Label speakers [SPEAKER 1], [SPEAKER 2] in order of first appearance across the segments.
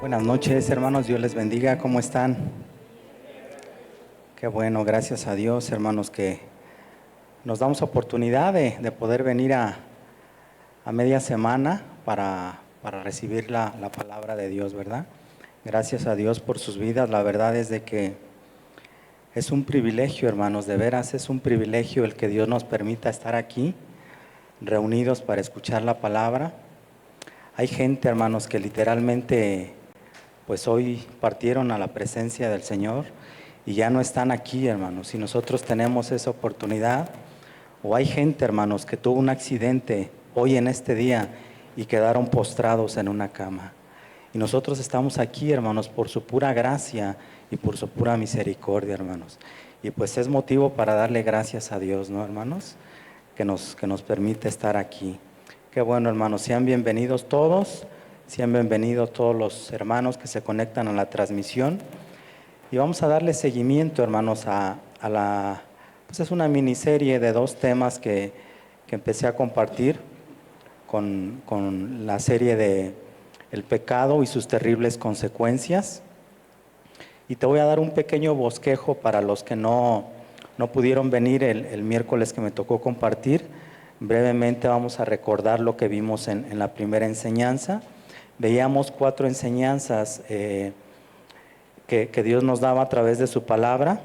[SPEAKER 1] Buenas noches, hermanos. Dios les bendiga. ¿Cómo están? Qué bueno, gracias a Dios, hermanos, que nos damos oportunidad de poder venir a media semana para recibir la palabra de Dios, ¿verdad? Gracias a Dios por sus vidas. La verdad es de que es un privilegio, hermanos, de veras es un privilegio el que Dios nos permita estar aquí, reunidos para escuchar la palabra. Hay gente, hermanos, que literalmente pues hoy partieron a la presencia del Señor y ya no están aquí, hermanos, y nosotros tenemos esa oportunidad. O hay gente, hermanos, que tuvo un accidente hoy en este día y quedaron postrados en una cama. Y nosotros estamos aquí, hermanos, por su pura gracia y por su pura misericordia, hermanos. Y pues es motivo para darle gracias a Dios, ¿no, hermanos? Que nos permite estar aquí. Qué bueno, hermanos, sean bienvenidos todos. Sean bienvenidos todos los hermanos que se conectan a la transmisión. Y vamos a darle seguimiento, hermanos, pues es una miniserie de 2 temas que empecé a compartir con la serie de El pecado y sus terribles consecuencias. Y te voy a dar un pequeño bosquejo para los que no pudieron venir el miércoles que me tocó compartir. Brevemente vamos a recordar lo que vimos en la primera enseñanza. Veíamos 4 enseñanzas que Dios nos daba a través de su palabra.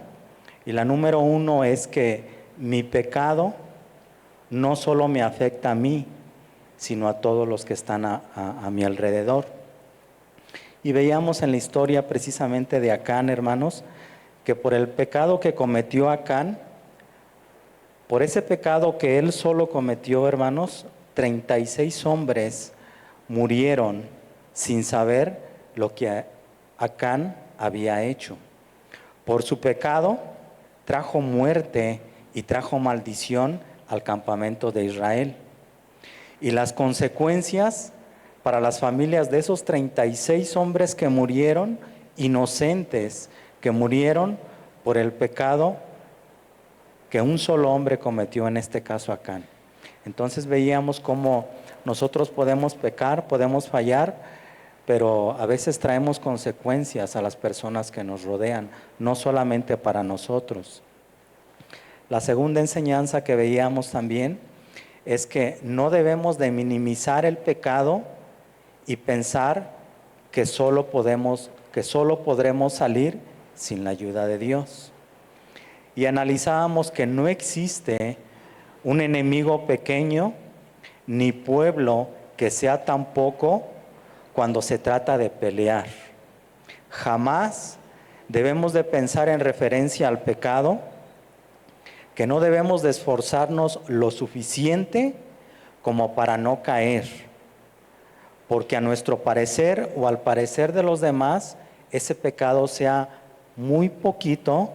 [SPEAKER 1] Y la número 1 es que mi pecado no solo me afecta a mí, sino a todos los que están a mi alrededor. Y veíamos en la historia precisamente de Acán, hermanos, que por el pecado que cometió Acán, por ese pecado que él solo cometió, hermanos, 36 hombres murieron sin saber lo que Acán había hecho. Por su pecado trajo muerte y trajo maldición al campamento de Israel. Y las consecuencias para las familias de esos 36 hombres que murieron, inocentes, que murieron por el pecado que un solo hombre cometió, en este caso Acán. Entonces veíamos cómo nosotros podemos pecar, podemos fallar, pero a veces traemos consecuencias a las personas que nos rodean, no solamente para nosotros. La segunda enseñanza que veíamos también es que no debemos de minimizar el pecado y pensar que solo podremos salir sin la ayuda de Dios. Y analizábamos que no existe un enemigo pequeño ni pueblo que sea tan poco cuando se trata de pelear. Jamás debemos de pensar en referencia al pecado, que no debemos de esforzarnos lo suficiente como para no caer, porque a nuestro parecer o al parecer de los demás, ese pecado sea muy poquito,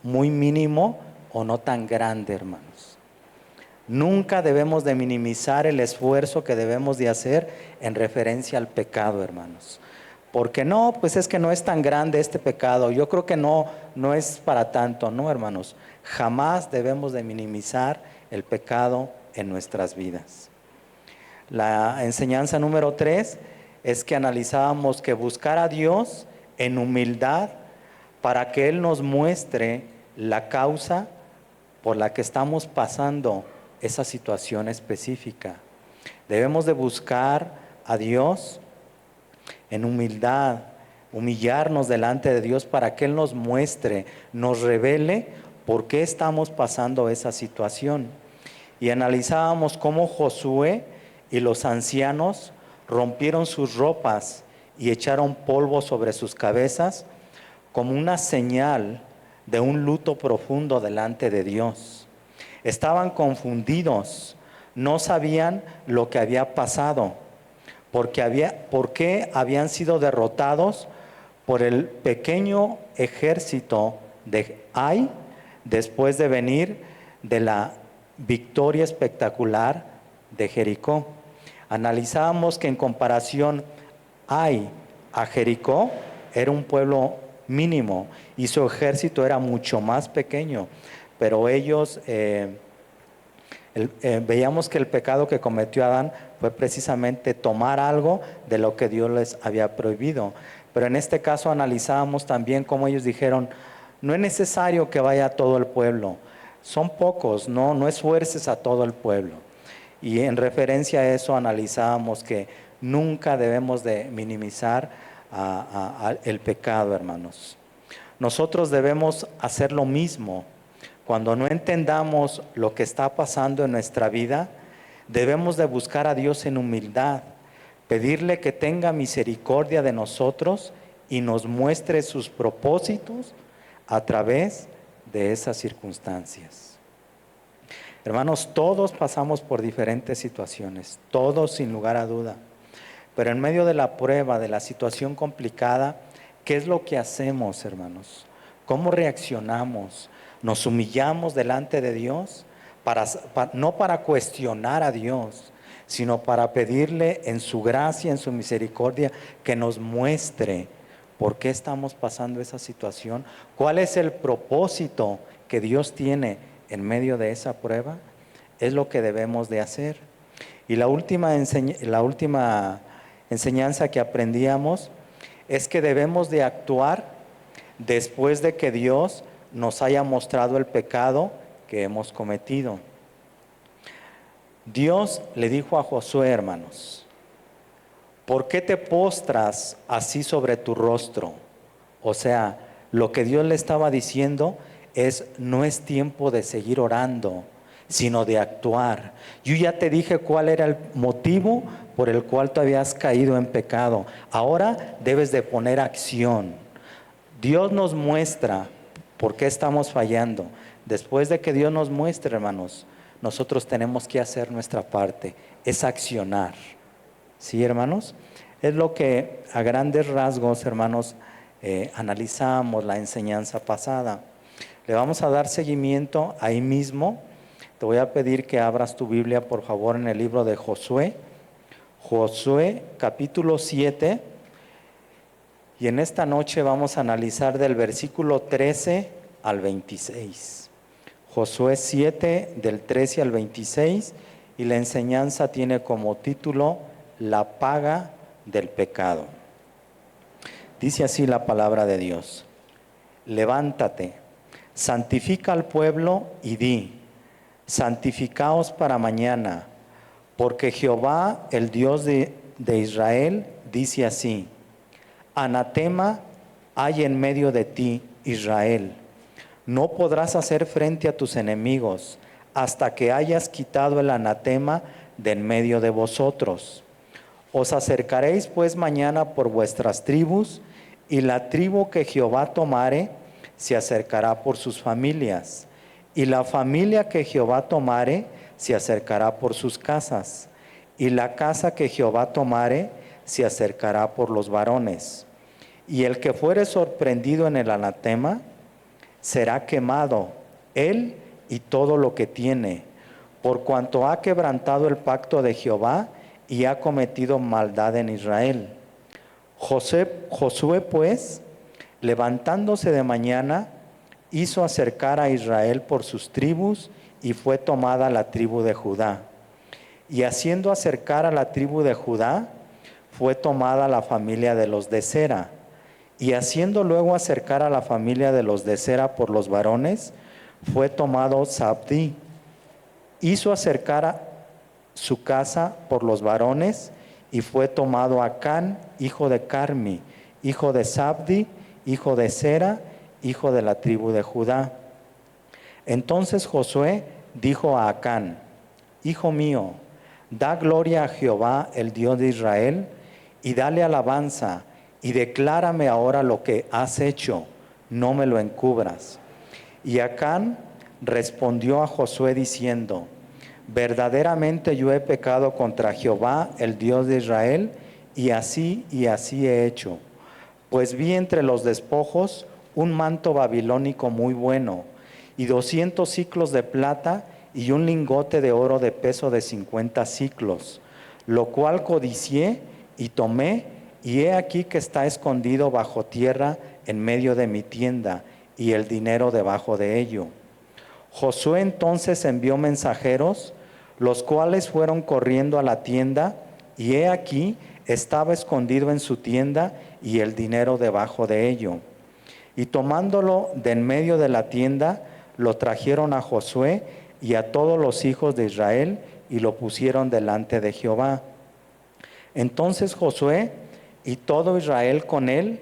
[SPEAKER 1] muy mínimo o no tan grande, hermanos. Nunca debemos de minimizar el esfuerzo que debemos de hacer en referencia al pecado, hermanos. Porque no, pues es que no es tan grande este pecado, yo creo que no es para tanto, no, hermanos. Jamás debemos de minimizar el pecado en nuestras vidas. La enseñanza número 3 es que analizábamos que buscar a Dios en humildad para que Él nos muestre la causa por la que estamos pasando esa situación específica. Debemos de buscar a Dios en humildad, humillarnos delante de Dios para que Él nos muestre, nos revele por qué estamos pasando esa situación. Y analizábamos cómo Josué y los ancianos rompieron sus ropas y echaron polvo sobre sus cabezas como una señal de un luto profundo delante de Dios. Estaban confundidos, no sabían lo que había pasado, por qué habían sido derrotados por el pequeño ejército de Ai después de venir de la victoria espectacular de Jericó. Analizábamos que en comparación Ai a Jericó era un pueblo mínimo y su ejército era mucho más pequeño, pero ellos veíamos que el pecado que cometió Adán fue precisamente tomar algo de lo que Dios les había prohibido. Pero en este caso analizábamos también cómo ellos dijeron, no es necesario que vaya todo el pueblo, son pocos, no esfuerces a todo el pueblo. Y en referencia a eso analizábamos que nunca debemos de minimizar el pecado, hermanos. Nosotros debemos hacer lo mismo. Cuando no entendamos lo que está pasando en nuestra vida, debemos de buscar a Dios en humildad, pedirle que tenga misericordia de nosotros y nos muestre sus propósitos a través de esas circunstancias. Hermanos, todos pasamos por diferentes situaciones, todos sin lugar a duda. Pero en medio de la prueba, de la situación complicada, ¿qué es lo que hacemos, hermanos? ¿Cómo reaccionamos? ¿Nos humillamos delante de Dios? No para cuestionar a Dios, sino para pedirle en su gracia, en su misericordia, que nos muestre por qué estamos pasando esa situación, cuál es el propósito que Dios tiene en medio de esa prueba. Es lo que debemos de hacer. Y la última enseñanza que aprendíamos es que debemos de actuar después de que Dios nos haya mostrado el pecado que hemos cometido. Dios le dijo a Josué, hermanos, ¿por qué te postras así sobre tu rostro? O sea, lo que Dios le estaba diciendo es, no es tiempo de seguir orando, sino de actuar. Yo ya te dije cuál era el motivo por el cual tú habías caído en pecado. Ahora debes de poner acción. Dios nos muestra por qué estamos fallando. Después de que Dios nos muestre, hermanos, nosotros tenemos que hacer nuestra parte, es accionar. ¿Sí, hermanos? Es lo que a grandes rasgos, hermanos, analizamos la enseñanza pasada. Le vamos a dar seguimiento ahí mismo. Te voy a pedir que abras tu Biblia, por favor, en el libro de Josué. Josué, capítulo 7. Y en esta noche vamos a analizar del versículo 13 al 26. Josué 7, del 13 al 26. Y la enseñanza tiene como título, la paga del pecado. Dice así la palabra de Dios. Levántate, santifica al pueblo y di, santificaos para mañana, porque Jehová, el Dios de Israel, dice así, anatema hay en medio de ti, Israel. No podrás hacer frente a tus enemigos hasta que hayas quitado el anatema de en medio de vosotros. Os acercaréis pues mañana por vuestras tribus, y la tribu que Jehová tomare se acercará por sus familias, y la familia que Jehová tomare se acercará por sus casas, y la casa que Jehová tomare se acercará por los varones. Y el que fuere sorprendido en el anatema será quemado, él y todo lo que tiene, por cuanto ha quebrantado el pacto de Jehová y ha cometido maldad en Israel. Josué pues, levantándose de mañana, hizo acercar a Israel por sus tribus, y fue tomada la tribu de Judá. Y haciendo acercar a la tribu de Judá, fue tomada la familia de los de Sera. Y haciendo luego acercar a la familia de los de Sera por los varones, fue tomado Zabdi. Hizo acercar a su casa por los varones, y fue tomado Acán, hijo de Carmi, hijo de Zabdi, hijo de Sera, hijo de la tribu de Judá. Entonces Josué dijo a Acán, hijo mío, da gloria a Jehová, el Dios de Israel, y dale alabanza, y declárame ahora lo que has hecho, no me lo encubras. Y Acán respondió a Josué diciendo, verdaderamente yo he pecado contra Jehová, el Dios de Israel, y así he hecho. Pues vi entre los despojos un manto babilónico muy bueno, y 200 siclos de plata, y un lingote de oro de peso de 50 siclos, lo cual codicié y tomé, y he aquí que está escondido bajo tierra en medio de mi tienda, y el dinero debajo de ello. Josué entonces envió mensajeros los cuales fueron corriendo a la tienda, y he aquí, estaba escondido en su tienda, y el dinero debajo de ello. Y tomándolo de en medio de la tienda, lo trajeron a Josué y a todos los hijos de Israel, y lo pusieron delante de Jehová. Entonces Josué y todo Israel con él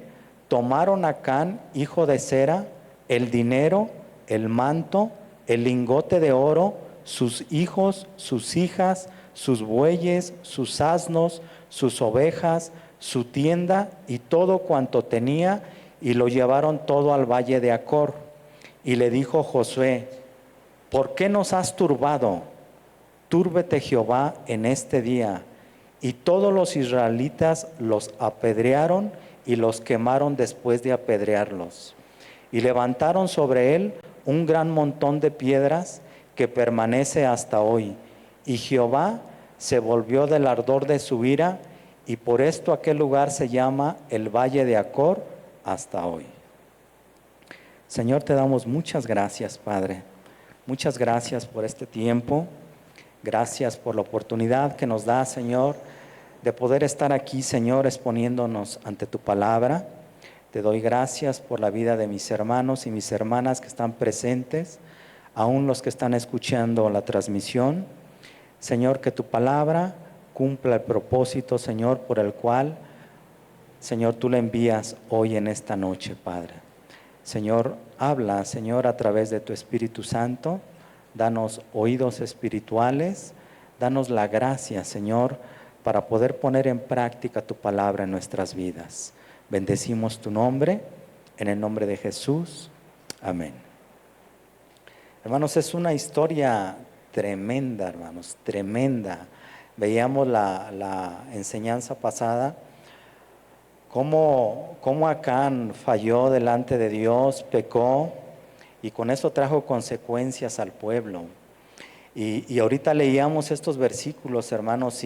[SPEAKER 1] tomaron a Acán, hijo de Zera, el dinero, el manto, el lingote de oro, sus hijos, sus hijas, sus bueyes, sus asnos, sus ovejas, su tienda y todo cuanto tenía, y lo llevaron todo al valle de Acor. Y le dijo Josué: ¿por qué nos has turbado? Túrbete Jehová en este día. Y todos los israelitas los apedrearon y los quemaron después de apedrearlos. Y levantaron sobre él un gran montón de piedras que permanece hasta hoy. Y Jehová se volvió del ardor de su ira, y por esto aquel lugar se llama el Valle de Acor hasta hoy. Señor, te damos muchas gracias, Padre. Muchas gracias por este tiempo. Gracias por la oportunidad que nos da, Señor, de poder estar aquí, Señor, exponiéndonos ante tu palabra. Te doy gracias por la vida de mis hermanos y mis hermanas que están presentes, aún los que están escuchando la transmisión. Señor, que tu palabra cumpla el propósito, Señor, por el cual, Señor, tú la envías hoy en esta noche, Padre. Señor, habla, Señor, a través de tu Espíritu Santo. Danos oídos espirituales, danos la gracia, Señor, para poder poner en práctica tu palabra en nuestras vidas. Bendecimos tu nombre, en el nombre de Jesús. Amén. Hermanos, es una historia tremenda, hermanos, tremenda. Veíamos la enseñanza pasada, cómo Acán falló delante de Dios, pecó, y con eso trajo consecuencias al pueblo. Y ahorita leíamos estos versículos, hermanos,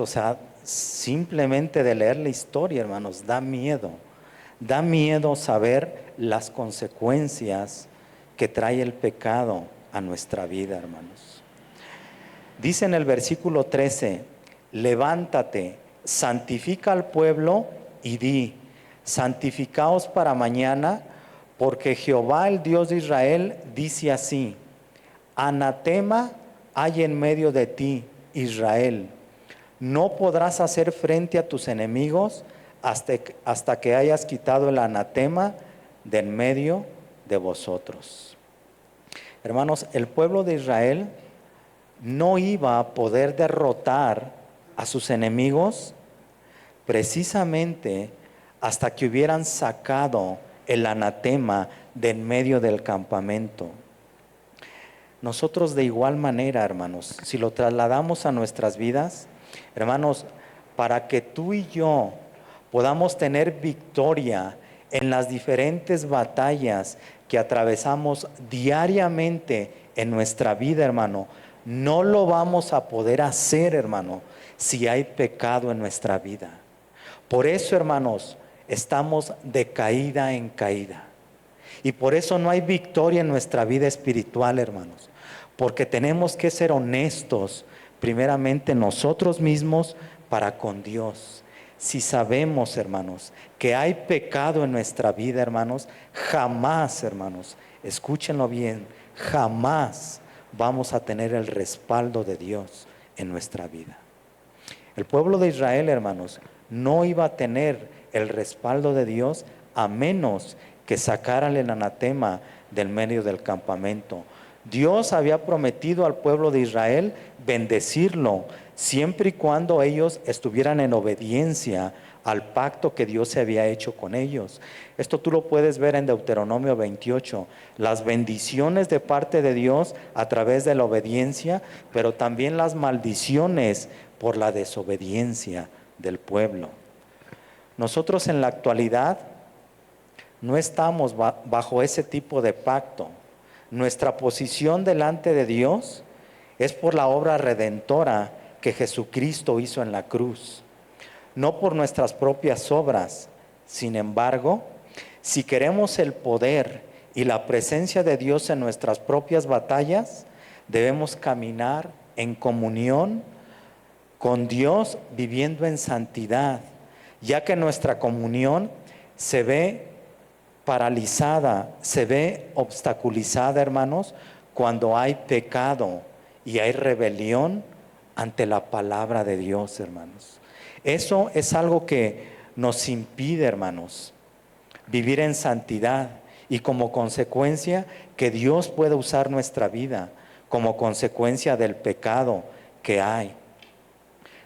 [SPEAKER 1] o sea, simplemente de leer la historia, hermanos, da miedo. Da miedo saber las consecuencias que trae el pecado a nuestra vida, hermanos. Dice en el versículo 13, levántate, santifica al pueblo y di, santificaos para mañana, porque Jehová, el Dios de Israel, dice así: anatema hay en medio de ti, Israel. No podrás hacer frente a tus enemigos hasta que hayas quitado el anatema de en medio de vosotros. Hermanos, el pueblo de Israel no iba a poder derrotar a sus enemigos precisamente hasta que hubieran sacado el anatema de en medio del campamento. Nosotros de igual manera, hermanos, si lo trasladamos a nuestras vidas, hermanos, para que tú y yo podamos tener victoria en las diferentes batallas que atravesamos diariamente en nuestra vida, hermano, no lo vamos a poder hacer, hermano, si hay pecado en nuestra vida. Por eso, hermanos, estamos de caída en caída. Y por eso no hay victoria en nuestra vida espiritual, hermanos. Porque tenemos que ser honestos, primeramente nosotros mismos, para con Dios. Si sabemos, hermanos, que hay pecado en nuestra vida, hermanos, jamás, hermanos, escúchenlo bien, jamás vamos a tener el respaldo de Dios en nuestra vida. El pueblo de Israel, hermanos, no iba a tener el respaldo de Dios a menos que sacaran el anatema del medio del campamento. Dios había prometido al pueblo de Israel bendecirlo siempre y cuando ellos estuvieran en obediencia al pacto que Dios se había hecho con ellos. Esto tú lo puedes ver en Deuteronomio 28, las bendiciones de parte de Dios a través de la obediencia, pero también las maldiciones por la desobediencia del pueblo. Nosotros en la actualidad no estamos bajo ese tipo de pacto. Nuestra posición delante de Dios es por la obra redentora que Jesucristo hizo en la cruz, no por nuestras propias obras. Sin embargo, si queremos el poder y la presencia de Dios en nuestras propias batallas, Debemos caminar en comunión con Dios, viviendo en santidad, ya que nuestra comunión se ve paralizada, se ve obstaculizada, hermanos, cuando hay pecado y hay rebelión ante la palabra de Dios, hermanos. Eso es algo que nos impide, hermanos, vivir en santidad y como consecuencia que Dios pueda usar nuestra vida como consecuencia del pecado que hay.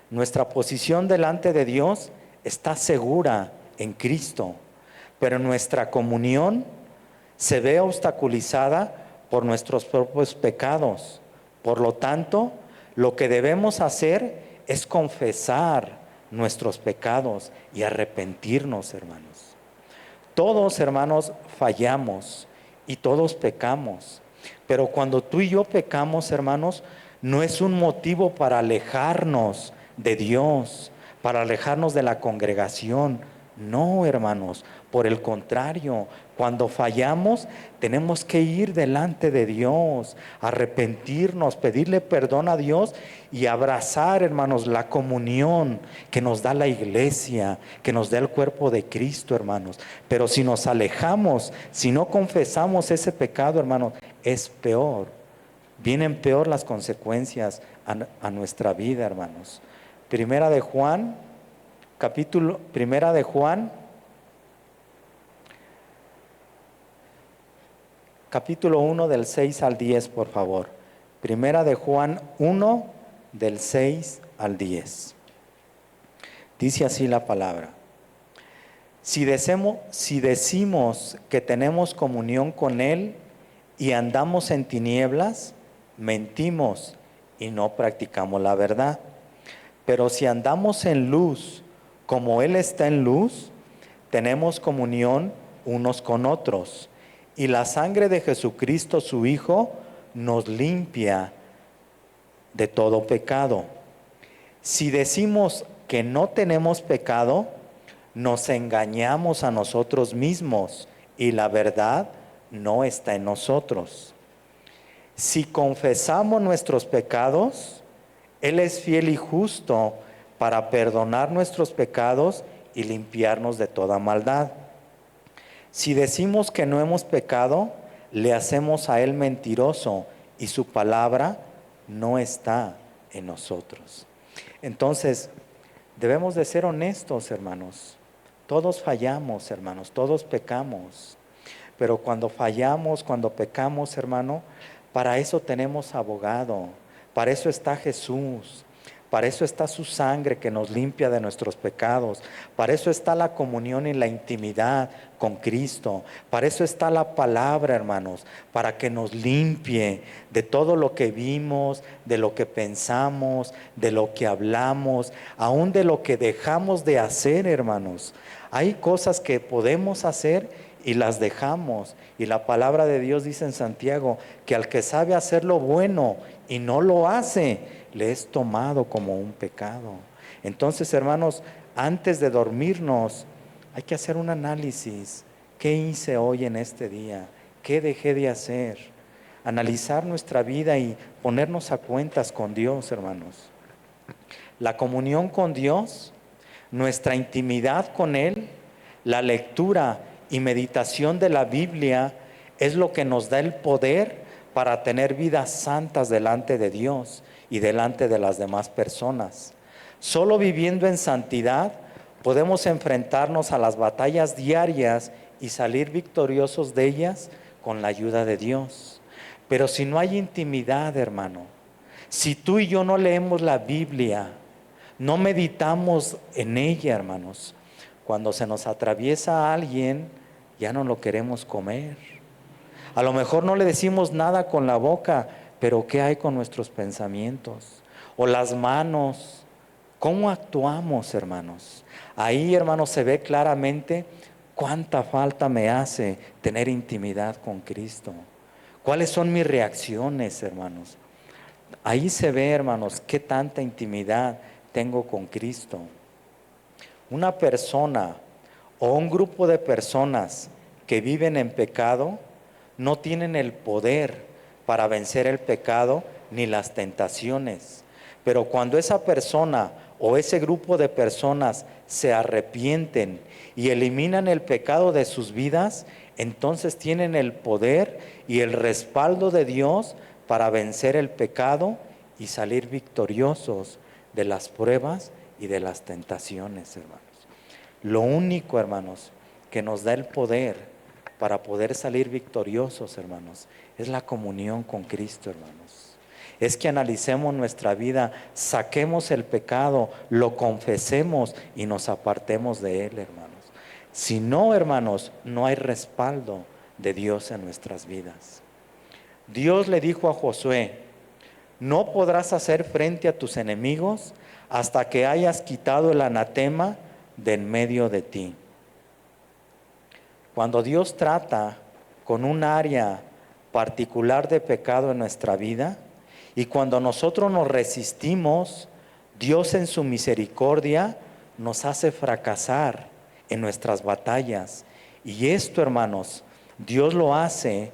[SPEAKER 1] Nuestra posición delante de Dios está segura en Cristo, pero nuestra comunión se ve obstaculizada por nuestros propios pecados. Por lo tanto, lo que debemos hacer es confesar nuestros pecados y arrepentirnos, hermanos. Todos, hermanos, fallamos y todos pecamos. Pero cuando tú y yo pecamos, hermanos, no es un motivo para alejarnos de Dios, para alejarnos de la congregación. No, hermanos, por el contrario, cuando fallamos tenemos que ir delante de Dios, arrepentirnos, pedirle perdón a Dios y abrazar, hermanos, la comunión que nos da la iglesia, que nos da el cuerpo de Cristo, hermanos. Pero si nos alejamos, si no confesamos ese pecado, hermanos, es peor. Vienen peor las consecuencias a nuestra vida, hermanos. Primera de Juan, capítulo 1 del 6 al 10, por favor. Primera de Juan 1 del 6 al 10. Dice así la palabra. Si decimos que tenemos comunión con Él y andamos en tinieblas, mentimos y no practicamos la verdad. Pero si andamos en luz, como Él está en luz, tenemos comunión unos con otros. Y la sangre de Jesucristo, su Hijo, nos limpia de todo pecado. Si decimos que no tenemos pecado, nos engañamos a nosotros mismos y la verdad no está en nosotros. Si confesamos nuestros pecados, Él es fiel y justo para perdonar nuestros pecados y limpiarnos de toda maldad. Si decimos que no hemos pecado, le hacemos a Él mentiroso y su palabra no está en nosotros. Entonces, debemos de ser honestos, hermanos. Todos fallamos, hermanos, todos pecamos. Pero cuando fallamos, cuando pecamos, hermano, para eso tenemos abogado, para eso está Jesús, para eso está su sangre que nos limpia de nuestros pecados, para eso está la comunión y la intimidad con Cristo, para eso está la palabra, hermanos, para que nos limpie de todo lo que vimos, de lo que pensamos, de lo que hablamos, aún de lo que dejamos de hacer, hermanos. Hay cosas que podemos hacer y las dejamos. Y la palabra de Dios dice en Santiago que al que sabe hacer lo bueno y no lo hace, le es tomado como un pecado. Entonces, hermanos, antes de dormirnos, hay que hacer un análisis. ¿Qué hice hoy en este día? ¿Qué dejé de hacer? Analizar nuestra vida y ponernos a cuentas con Dios, hermanos. La comunión con Dios, nuestra intimidad con Él, la lectura y meditación de la Biblia es lo que nos da el poder para tener vidas santas delante de Dios y delante de las demás personas. Solo viviendo en santidad podemos enfrentarnos a las batallas diarias y salir victoriosos de ellas con la ayuda de Dios. Pero si no hay intimidad, hermano, si tú y yo no leemos la Biblia, no meditamos en ella, hermanos, cuando se nos atraviesa a alguien, ya no lo queremos comer. A lo mejor no le decimos nada con la boca, pero ¿qué hay con nuestros pensamientos? O las manos. ¿Cómo actuamos, hermanos? Ahí, hermanos, se ve claramente cuánta falta me hace tener intimidad con Cristo. ¿Cuáles son mis reacciones, hermanos? Ahí se ve, hermanos, qué tanta intimidad tengo con Cristo. Una persona o un grupo de personas que viven en pecado no tienen el poder para vencer el pecado ni las tentaciones. Pero cuando esa persona o ese grupo de personas se arrepienten y eliminan el pecado de sus vidas, entonces tienen el poder y el respaldo de Dios para vencer el pecado y salir victoriosos de las pruebas y de las tentaciones, hermanos. Lo único, hermanos, que nos da el poder para poder salir victoriosos, hermanos, es la comunión con Cristo, hermanos. Es que analicemos nuestra vida, saquemos el pecado, lo confesemos y nos apartemos de él, hermanos. Si no, hermanos, no hay respaldo de Dios en nuestras vidas. Dios le dijo a Josué: no podrás hacer frente a tus enemigos hasta que hayas quitado el anatema de en medio de ti. Cuando Dios trata con un área particular de pecado en nuestra vida, y cuando nosotros nos resistimos, Dios en su misericordia nos hace fracasar en nuestras batallas. Y esto, hermanos, Dios lo hace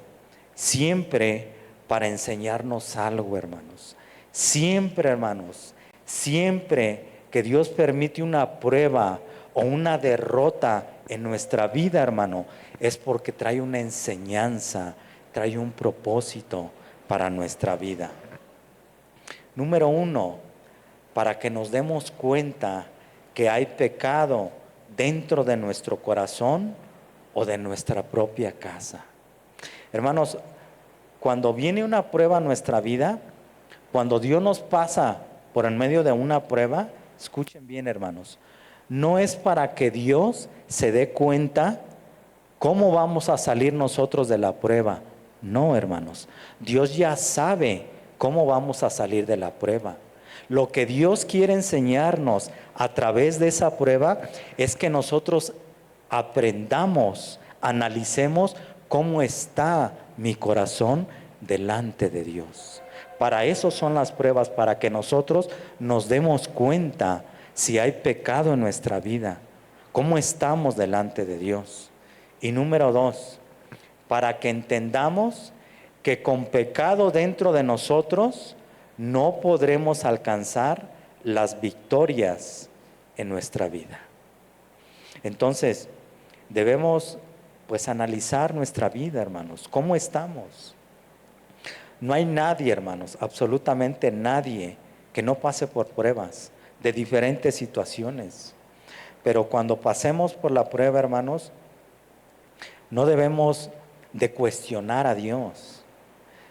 [SPEAKER 1] siempre para enseñarnos algo, hermanos. Siempre, hermanos, siempre que Dios permite una prueba o una derrota en nuestra vida, hermano, es porque trae una enseñanza, trae un propósito para nuestra vida. Número 1, para que nos demos cuenta que hay pecado dentro de nuestro corazón o de nuestra propia casa. Hermanos, cuando viene una prueba a nuestra vida, cuando Dios nos pasa por en medio de una prueba, escuchen bien, hermanos, no es para que Dios se dé cuenta cómo vamos a salir nosotros de la prueba. No, hermanos, Dios ya sabe cómo vamos a salir de la prueba. Lo que Dios quiere enseñarnos a través de esa prueba es que nosotros aprendamos, analicemos cómo está mi corazón delante de Dios. Para eso son las pruebas, para que nosotros nos demos cuenta si hay pecado en nuestra vida, cómo estamos delante de Dios. Y número 2, para que entendamos que con pecado dentro de nosotros no podremos alcanzar las victorias en nuestra vida. Entonces, debemos analizar nuestra vida, hermanos. ¿Cómo estamos? No hay nadie, hermanos, absolutamente nadie que no pase por pruebas de diferentes situaciones. Pero cuando pasemos por la prueba, hermanos, no debemos de cuestionar a Dios,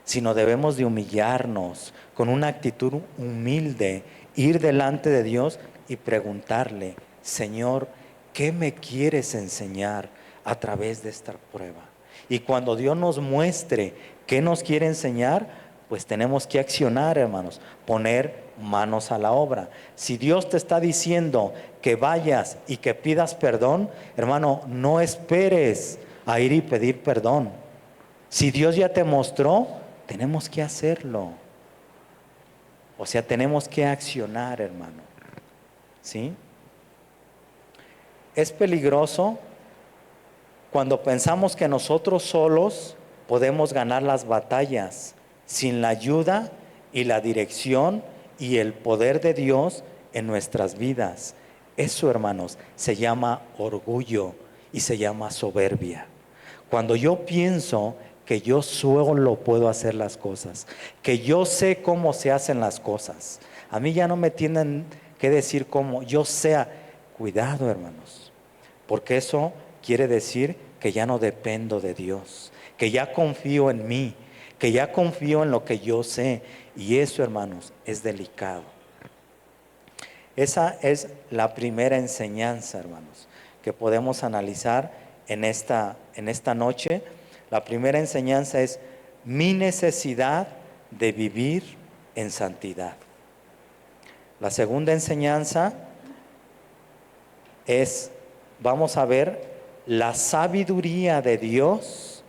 [SPEAKER 1] sino debemos de humillarnos con una actitud humilde, ir delante de Dios y preguntarle: Señor, ¿qué me quieres enseñar a través de esta prueba? Y cuando Dios nos muestre qué nos quiere enseñar, pues tenemos que accionar, hermanos, poner manos a la obra. Si Dios te está diciendo que vayas y que pidas perdón, hermano, no esperes a ir y pedir perdón. Si Dios ya te mostró, tenemos que hacerlo. O sea, tenemos que accionar, hermano. ¿Sí? Es peligroso cuando pensamos que nosotros solos podemos ganar las batallas sin la ayuda y la dirección y el poder de Dios en nuestras vidas. Eso, hermanos, se llama orgullo y se llama soberbia. Cuando yo pienso que yo solo puedo hacer las cosas, que yo sé cómo se hacen las cosas, a mí ya no me tienen que decir cómo, yo sé. Cuidado, hermanos, porque eso quiere decir que ya no dependo de Dios, que ya confío en mí, que ya confío en lo que yo sé, y eso, hermanos, es delicado. Esa es la primera enseñanza, hermanos, que podemos analizar en esta noche. La primera enseñanza es mi necesidad de vivir en santidad. La segunda enseñanza es, vamos a ver la sabiduría de Dios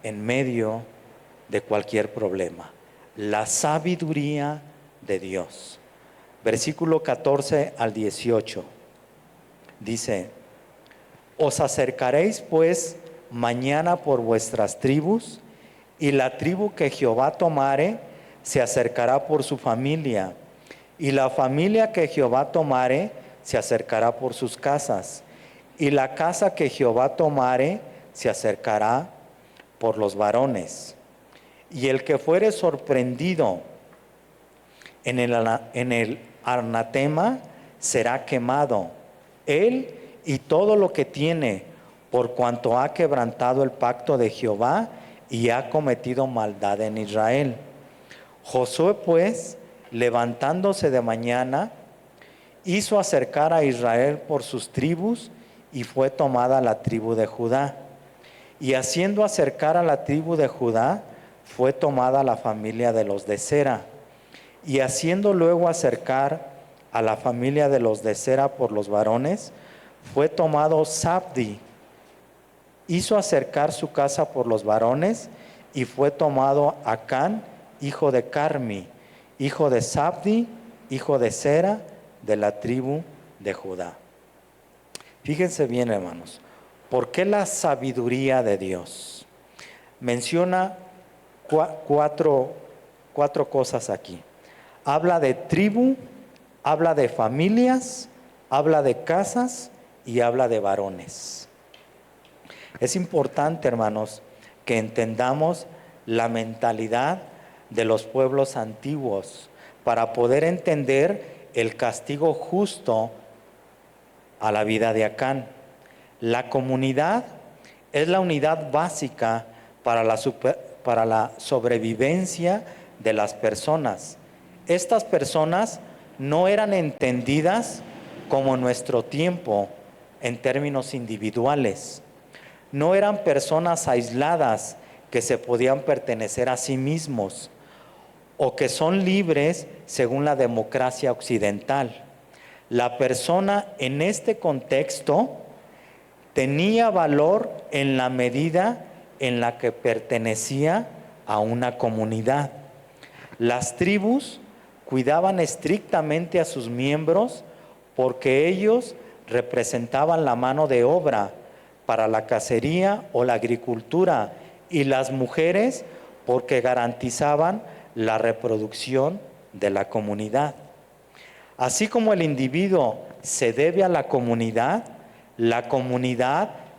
[SPEAKER 1] en medio de cualquier problema. La sabiduría de Dios. Versículo 14 al 18. Dice: os acercaréis pues mañana por vuestras tribus Y la tribu que Jehová tomare se acercará por su familia, y la familia que Jehová tomare se acercará por sus casas, y la casa que Jehová tomare se acercará por los varones. Y el que fuere sorprendido en el anatema será quemado, él y todo lo que tiene, por cuanto ha quebrantado el pacto de Jehová y ha cometido maldad en Israel. Josué, pues, levantándose de mañana, hizo acercar a Israel por sus tribus, y fue tomada la tribu de Judá. Y haciendo acercar a la tribu de Judá, fue tomada la familia de los de Sera. Y haciendo luego acercar a la familia de los de Sera por los varones, fue tomado Zabdi. Hizo acercar su casa por los varones, y fue tomado Acán, hijo de Carmi, hijo de Zabdi, hijo de Sera, de la tribu de Judá. Fíjense bien, hermanos, ¿por qué la sabiduría de Dios? Menciona cuatro cosas aquí. Habla de tribu, habla de familias, habla de casas y habla de varones. Es importante, hermanos, que entendamos la mentalidad de los pueblos antiguos para poder entender el castigo justo a la vida de Acán. La comunidad es la unidad básica para la sobrevivencia de las personas. Estas personas no eran entendidas como en nuestro tiempo en términos individuales. No eran personas aisladas que se podían pertenecer a sí mismos o que son libres según la democracia occidental. La persona en este contexto tenía valor en la medida en la que pertenecía a una comunidad. Las tribus cuidaban estrictamente a sus miembros porque ellos representaban la mano de obra para la cacería o la agricultura, y las mujeres porque garantizaban la reproducción de la comunidad. Así como el individuo se debe a la comunidad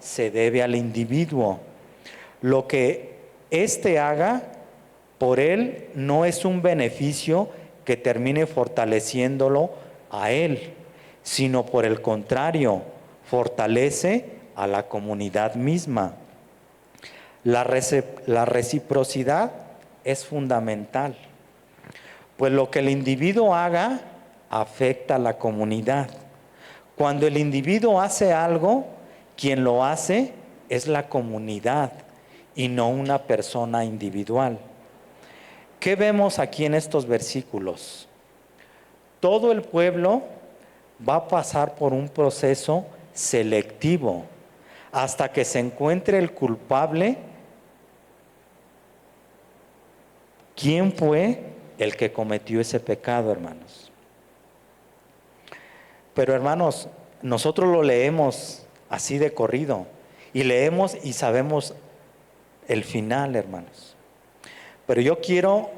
[SPEAKER 1] se debe al individuo. Lo que éste haga por él no es un beneficio que termine fortaleciéndolo a él, sino por el contrario, fortalece a la comunidad misma. La reciprocidad es fundamental, pues lo que el individuo haga afecta a la comunidad. Cuando el individuo hace algo, quien lo hace es la comunidad y no una persona individual. ¿Qué vemos aquí en estos versículos? Todo el pueblo va a pasar por un proceso selectivo hasta que se encuentre el culpable. ¿Quién fue el que cometió ese pecado, hermanos? Pero, hermanos, nosotros lo leemos así de corrido y leemos y sabemos el final, hermanos. Pero yo quiero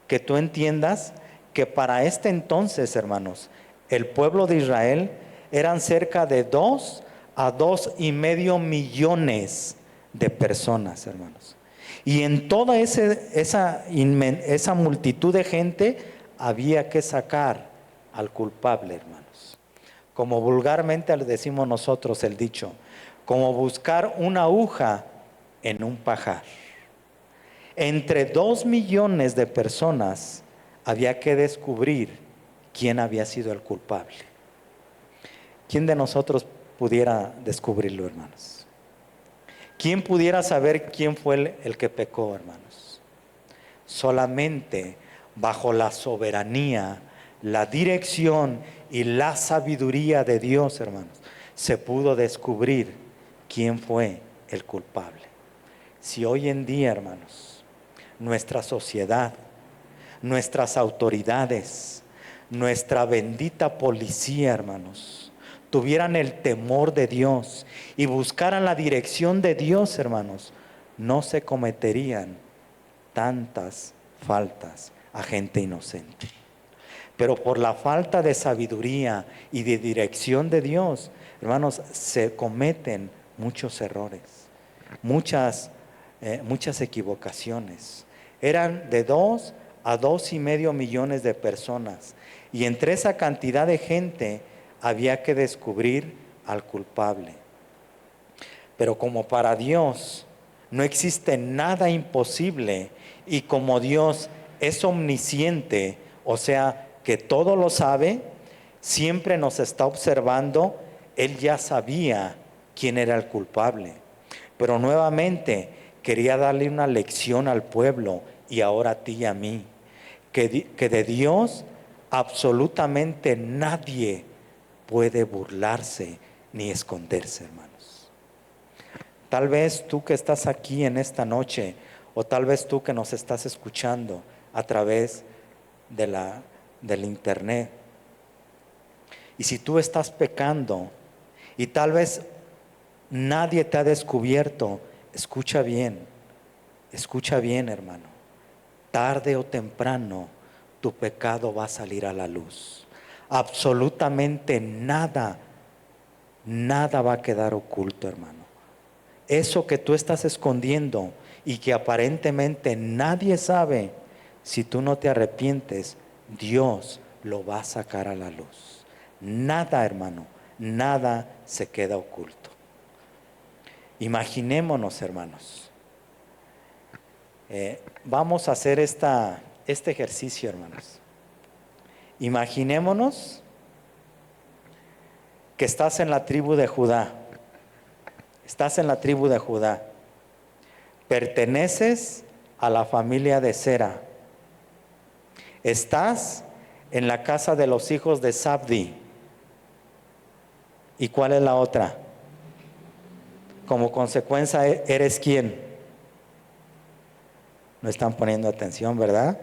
[SPEAKER 1] que tú entiendas que para este entonces, hermanos, el pueblo de Israel eran cerca de 2 a 2,5 millones de personas, hermanos. Y en toda esa multitud de gente había que sacar al culpable, hermanos. Como vulgarmente le decimos nosotros el dicho, como buscar una aguja en un pajar. Entre 2 millones de personas había que descubrir quién había sido el culpable. ¿Quién de nosotros pudiera descubrirlo, hermanos? ¿Quién pudiera saber quién fue el que pecó, hermanos? Solamente bajo la soberanía, la dirección y la sabiduría de Dios, hermanos, se pudo descubrir quién fue el culpable. Si hoy en día, hermanos, nuestra sociedad, nuestras autoridades, nuestra bendita policía, hermanos, tuvieran el temor de Dios y buscaran la dirección de Dios, hermanos, no se cometerían tantas faltas a gente inocente. Pero por la falta de sabiduría y de dirección de Dios, hermanos, se cometen muchos errores, muchas equivocaciones. Eran de 2 a 2,5 millones de personas. Y entre esa cantidad de gente había que descubrir al culpable. Pero como para Dios no existe nada imposible, y como Dios es omnisciente, o sea, que todo lo sabe, siempre nos está observando, Él ya sabía quién era el culpable. Pero nuevamente quería darle una lección al pueblo, y ahora a ti y a mí, que de Dios absolutamente nadie puede burlarse ni esconderse, hermanos. Tal vez tú que estás aquí en esta noche, o tal vez tú que nos estás escuchando a través del internet, y si tú estás pecando y tal vez nadie te ha descubierto, escucha bien, hermano. Tarde o temprano tu pecado va a salir a la luz. Absolutamente nada va a quedar oculto, hermano. Eso que tú estás escondiendo y que aparentemente nadie sabe, si tú no te arrepientes, Dios lo va a sacar a la luz. Nada, hermano, nada se queda oculto. Imaginémonos, hermanos. Vamos a hacer este ejercicio, hermanos. Imaginémonos que estás en la tribu de Judá. Estás en la tribu de Judá. Perteneces a la familia de Sera. Estás en la casa de los hijos de Zabdi. ¿Y cuál es la otra? Como consecuencia, ¿eres quién? No están poniendo atención, ¿verdad?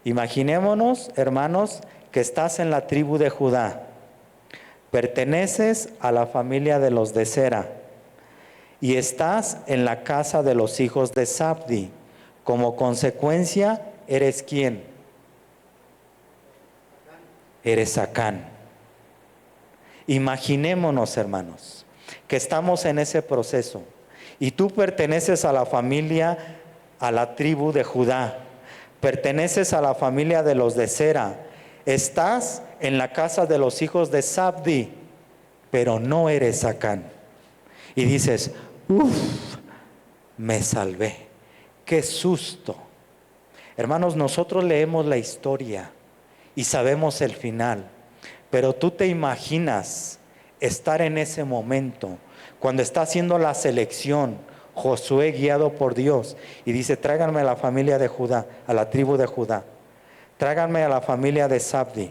[SPEAKER 1] Imaginémonos, hermanos, que estás en la tribu de Judá. Perteneces a la familia de los de Sera. Y estás en la casa de los hijos de Zabdi. Como consecuencia, ¿eres quién? Eres Acán. Imaginémonos, hermanos, que estamos en ese proceso y tú perteneces a la familia, a la tribu de Judá, perteneces a la familia de los de Sera, estás en la casa de los hijos de Zabdi, pero no eres Acán. Y dices, me salvé, qué susto. Hermanos, nosotros leemos la historia y sabemos el final, pero tú te imaginas estar en ese momento, cuando está haciendo la selección, Josué guiado por Dios, y dice, tráiganme a la familia de Judá, a la tribu de Judá, tráiganme a la familia de Zabdi,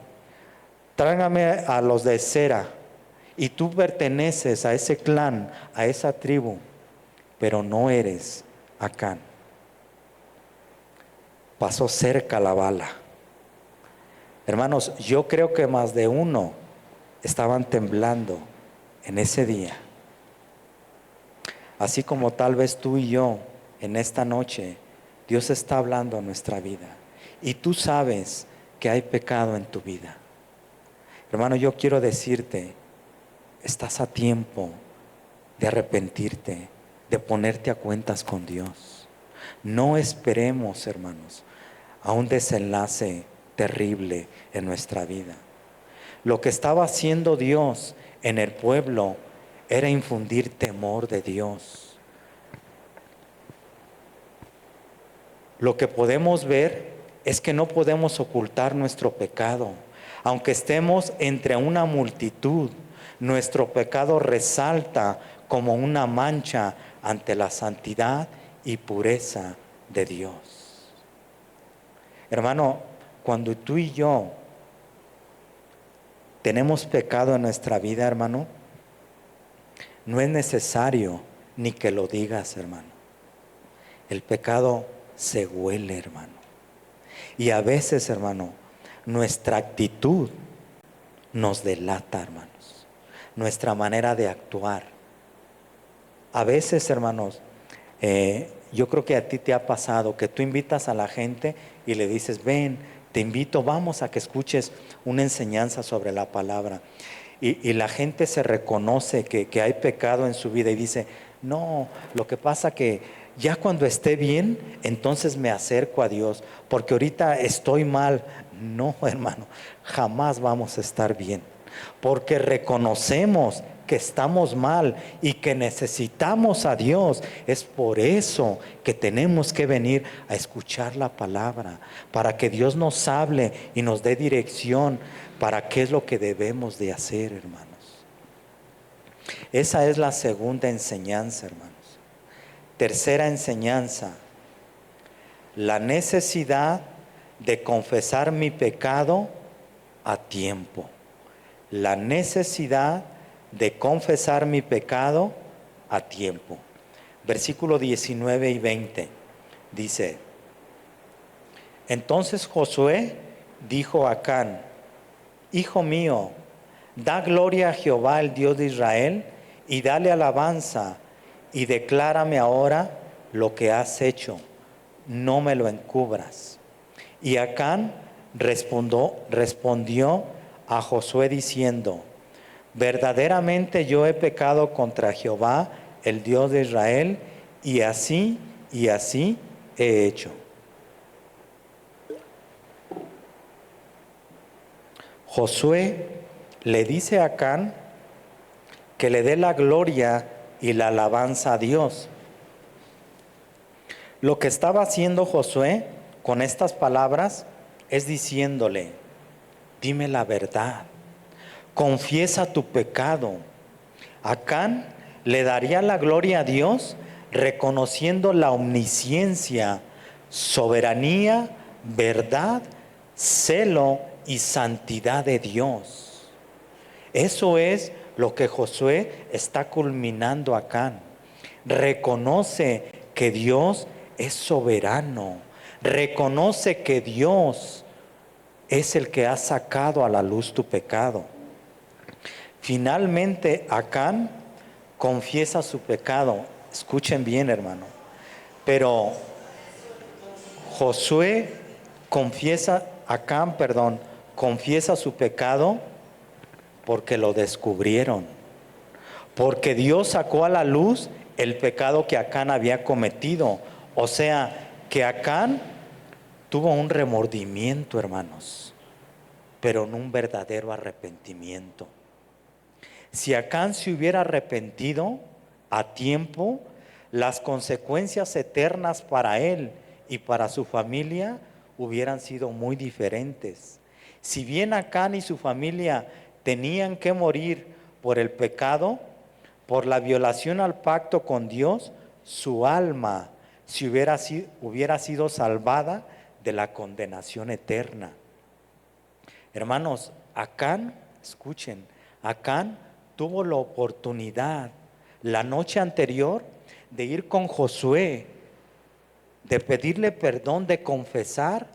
[SPEAKER 1] tráiganme a los de Sera, y tú perteneces a ese clan, a esa tribu, pero no eres Acán. Pasó cerca la bala. Hermanos, yo creo que más de uno estaban temblando en ese día. Así como tal vez tú y yo en esta noche, Dios está hablando a nuestra vida. Y tú sabes que hay pecado en tu vida. Hermano, yo quiero decirte, estás a tiempo de arrepentirte, de ponerte a cuentas con Dios. No esperemos, hermanos, a un desenlace terrible en nuestra vida. Lo que estaba haciendo Dios en el pueblo era infundir temor de Dios. Lo que podemos ver es que no podemos ocultar nuestro pecado. Aunque estemos entre una multitud, nuestro pecado resalta como una mancha ante la santidad y pureza de Dios. Hermano, cuando tú y yo tenemos pecado en nuestra vida, hermano, no es necesario ni que lo digas, hermano. El pecado se huele, hermano. Y a veces, hermano, nuestra actitud nos delata, hermanos. Nuestra manera de actuar. A veces, hermanos, Yo creo que a ti te ha pasado que tú invitas a la gente y le dices, ven, te invito, vamos a que escuches una enseñanza sobre la palabra. Y la gente se reconoce que hay pecado en su vida y dice, no, lo que pasa que ya cuando esté bien, entonces me acerco a Dios, porque ahorita estoy mal. No, hermano, jamás vamos a estar bien, porque reconocemos que estamos mal y que necesitamos a Dios. Es por eso que tenemos que venir a escuchar la palabra, para que Dios nos hable y nos dé dirección para qué es lo que debemos de hacer, hermanos. Esa es la segunda enseñanza, hermanos. Tercera enseñanza, la necesidad de confesar mi pecado a tiempo. La necesidad de confesar mi pecado a tiempo. Versículo 19 y 20 dice, entonces Josué dijo a Acán, hijo mío, da gloria a Jehová, el Dios de Israel, y dale alabanza, y declárame ahora lo que has hecho, no me lo encubras. Y Acán respondió a Josué diciendo, verdaderamente yo he pecado contra Jehová, el Dios de Israel, y así he hecho. Josué le dice a Acán que le dé la gloria y la alabanza a Dios. Lo que estaba haciendo Josué con estas palabras es diciéndole, dime la verdad, confiesa tu pecado. Acán le daría la gloria a Dios reconociendo la omnisciencia, soberanía, verdad, celo y santidad de Dios. Eso es lo que Josué está culminando acá. Reconoce que Dios es soberano. Reconoce que Dios es el que ha sacado a la luz tu pecado. Finalmente, Acán confiesa su pecado. Escuchen bien, hermano. Pero Acán confiesa su pecado porque lo descubrieron. Porque Dios sacó a la luz el pecado que Acán había cometido. O sea, que Acán tuvo un remordimiento, hermanos, pero no un verdadero arrepentimiento. Si Acán se hubiera arrepentido a tiempo, las consecuencias eternas para él y para su familia hubieran sido muy diferentes. Si bien Acán y su familia tenían que morir por el pecado, por la violación al pacto con Dios, su alma hubiera sido salvada de la condenación eterna. Hermanos, Acán, escuchen, Acán tuvo la oportunidad la noche anterior de ir con Josué, de pedirle perdón, de confesar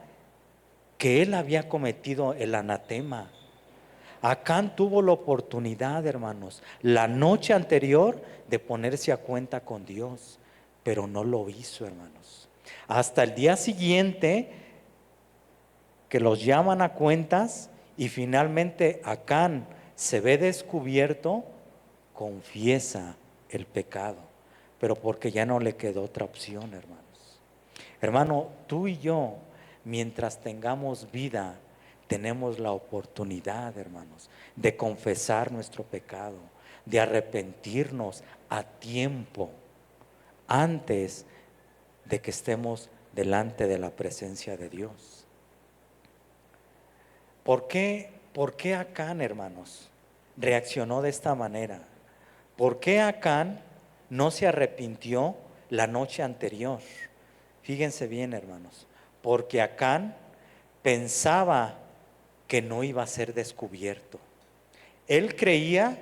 [SPEAKER 1] que él había cometido el anatema. Acán tuvo la oportunidad, hermanos, la noche anterior de ponerse a cuenta con Dios, pero no lo hizo, hermanos. Hasta el día siguiente que los llaman a cuentas y finalmente Acán se ve descubierto, confiesa el pecado, pero porque ya no le quedó otra opción, hermanos. Hermano, tú y yo, mientras tengamos vida, tenemos la oportunidad, hermanos, de confesar nuestro pecado, de arrepentirnos a tiempo, antes de que estemos delante de la presencia de Dios. ¿Por qué Acán, hermanos, reaccionó de esta manera? ¿Por qué Acán no se arrepintió la noche anterior? Fíjense bien, hermanos, porque Acán pensaba que no iba a ser descubierto. Él creía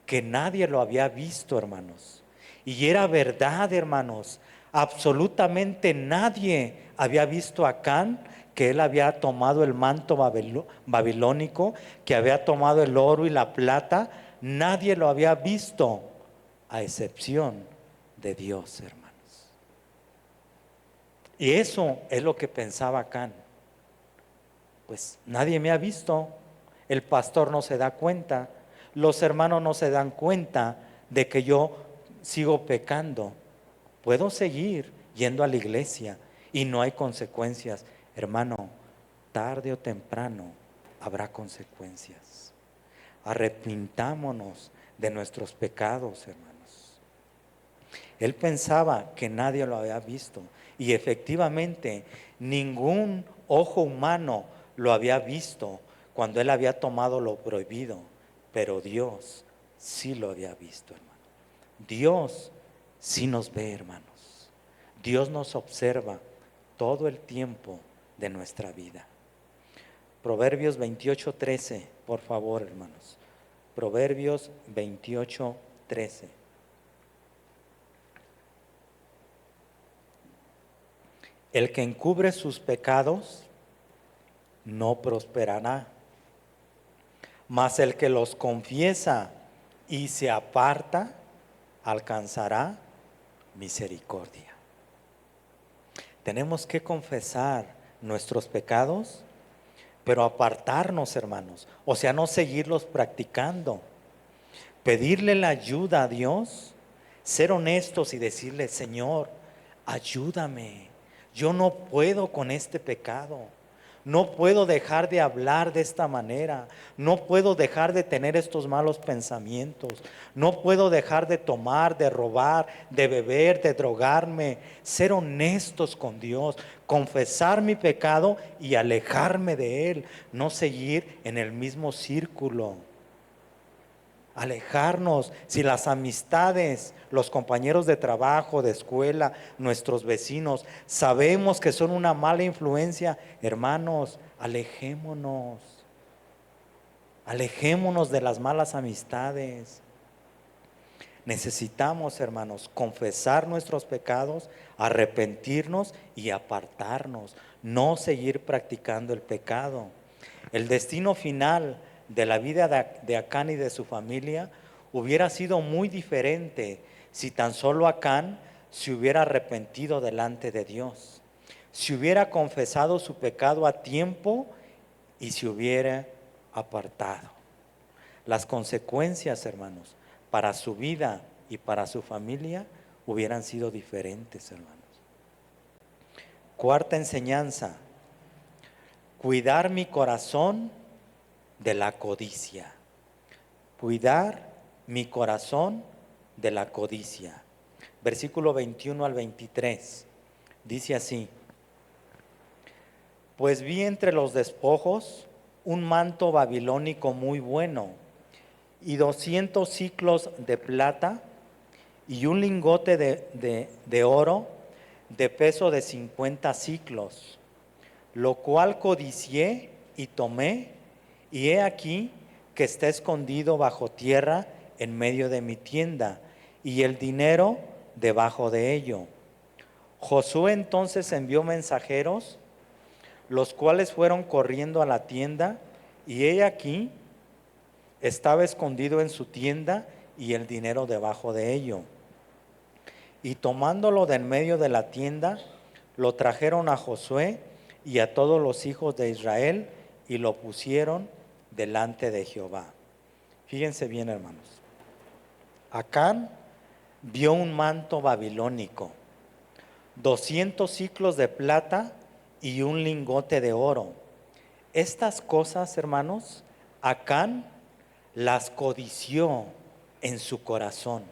[SPEAKER 1] que nadie lo había visto, hermanos. Y era verdad, hermanos, absolutamente nadie había visto a Acán, que él había tomado el manto babilónico, que había tomado el oro y la plata. Nadie lo había visto, a excepción de Dios, hermanos. Y eso es lo que pensaba Acán. Pues nadie me ha visto, el pastor no se da cuenta, los hermanos no se dan cuenta de que yo sigo pecando. Puedo seguir yendo a la iglesia y no hay consecuencias. Hermano, tarde o temprano habrá consecuencias. Arrepintámonos de nuestros pecados, hermanos. Él pensaba que nadie lo había visto y efectivamente ningún ojo humano lo había visto cuando él había tomado lo prohibido, pero Dios sí lo había visto, hermano. Dios sí nos ve, hermanos. Dios nos observa todo el tiempo de nuestra vida. Proverbios 28:13, por favor, hermanos. Proverbios 28:13. El que encubre sus pecados no prosperará, mas el que los confiesa y se aparta alcanzará misericordia. Tenemos que confesar nuestros pecados, pero apartarnos, hermanos, o sea, no seguirlos practicando. Pedirle la ayuda a Dios, ser honestos y decirle: Señor, ayúdame, yo no puedo con este pecado. No puedo dejar de hablar de esta manera. No puedo dejar de tener estos malos pensamientos. No puedo dejar de tomar, de robar, de beber, de drogarme. Ser honestos con Dios, confesar mi pecado y alejarme de él. No seguir en el mismo círculo. Alejarnos. Si las amistades, los compañeros de trabajo, de escuela, nuestros vecinos, sabemos que son una mala influencia, hermanos, alejémonos. Alejémonos de las malas amistades. Necesitamos, hermanos, confesar nuestros pecados, arrepentirnos y apartarnos, no seguir practicando el pecado. El destino final de la vida de Acán y de su familia hubiera sido muy diferente si tan solo Acán se hubiera arrepentido delante de Dios, si hubiera confesado su pecado a tiempo y se hubiera apartado. Las consecuencias, hermanos, para su vida y para su familia hubieran sido diferentes, hermanos. Cuarta enseñanza: cuidar mi corazón de la codicia. Cuidar mi corazón de la codicia. Versículo 21 al 23. Dice así: pues vi entre los despojos un manto babilónico muy bueno, y 200 siclos de plata, y un lingote de oro de peso de 50 siclos, lo cual codicié y tomé, y he aquí que está escondido bajo tierra en medio de mi tienda, y el dinero debajo de ello. Josué entonces envió mensajeros, los cuales fueron corriendo a la tienda, y he aquí estaba escondido en su tienda y el dinero debajo de ello. Y tomándolo de en medio de la tienda, lo trajeron a Josué y a todos los hijos de Israel y lo pusieron delante de Jehová. Fíjense bien, hermanos. Acán vio un manto babilónico, 200 siclos de plata y un lingote de oro. Estas cosas, hermanos, Acán las codició en su corazón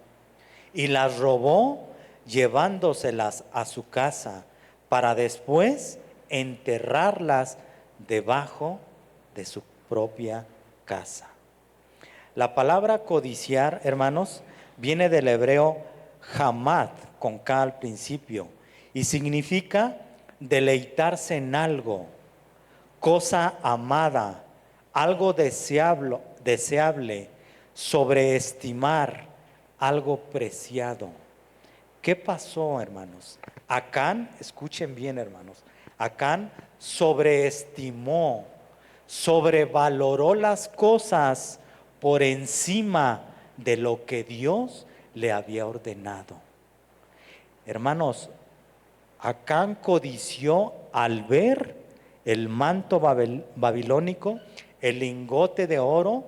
[SPEAKER 1] y las robó, llevándoselas a su casa para después enterrarlas debajo de su propia casa. La palabra codiciar, hermanos, viene del hebreo hamad, con K al principio, y significa deleitarse en algo, cosa amada, algo deseable, sobreestimar, algo preciado. ¿Qué pasó, hermanos? Acán, escuchen bien, hermanos, Acán sobreestimó, sobrevaloró las cosas por encima de lo que Dios le había ordenado. Hermanos, Acán codició al ver el manto babilónico, el lingote de oro,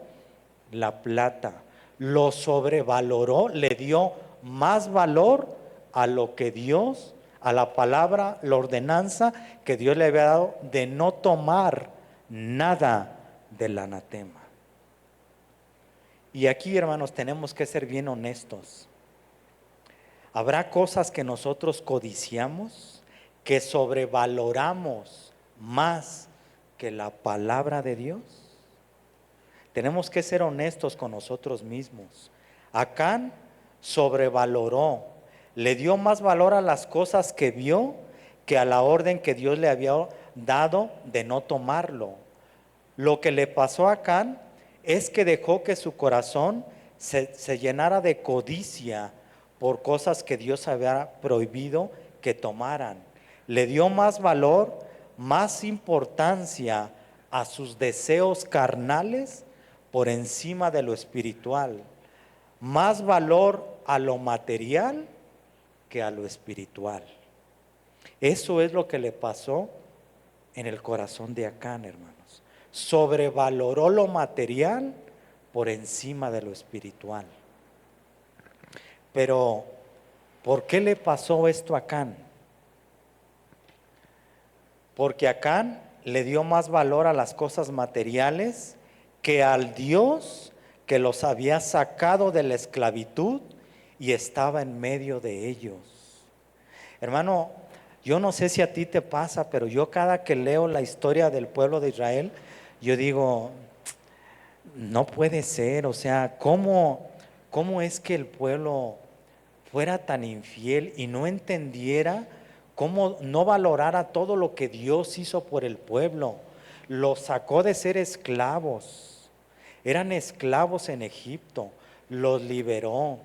[SPEAKER 1] la plata. Lo sobrevaloró, le dio más valor a lo que Dios, a la palabra, la ordenanza que Dios le había dado de no tomar nada del anatema. Y aquí, hermanos, tenemos que ser bien honestos. Habrá cosas que nosotros codiciamos, que sobrevaloramos más que la palabra de Dios. Tenemos que ser honestos con nosotros mismos. Acán sobrevaloró, le dio más valor a las cosas que vio que a la orden que Dios le había dado de no tomarlo. Lo que le pasó a Acán es que dejó que su corazón se llenara de codicia por cosas que Dios había prohibido que tomaran. Le dio más valor, más importancia a sus deseos carnales por encima de lo espiritual. Más valor a lo material que a lo espiritual. Eso es lo que le pasó en el corazón de Acán, hermanos. Sobrevaloró lo material por encima de lo espiritual. Pero, ¿por qué le pasó esto a Acán? Porque Acán le dio más valor a las cosas materiales que al Dios que los había sacado de la esclavitud y estaba en medio de ellos. Hermano, yo no sé si a ti te pasa, pero yo cada que leo la historia del pueblo de Israel, yo digo, no puede ser, o sea, ¿cómo es que el pueblo fuera tan infiel y no entendiera, cómo no valorara todo lo que Dios hizo por el pueblo? Los sacó de ser esclavos, eran esclavos en Egipto, los liberó,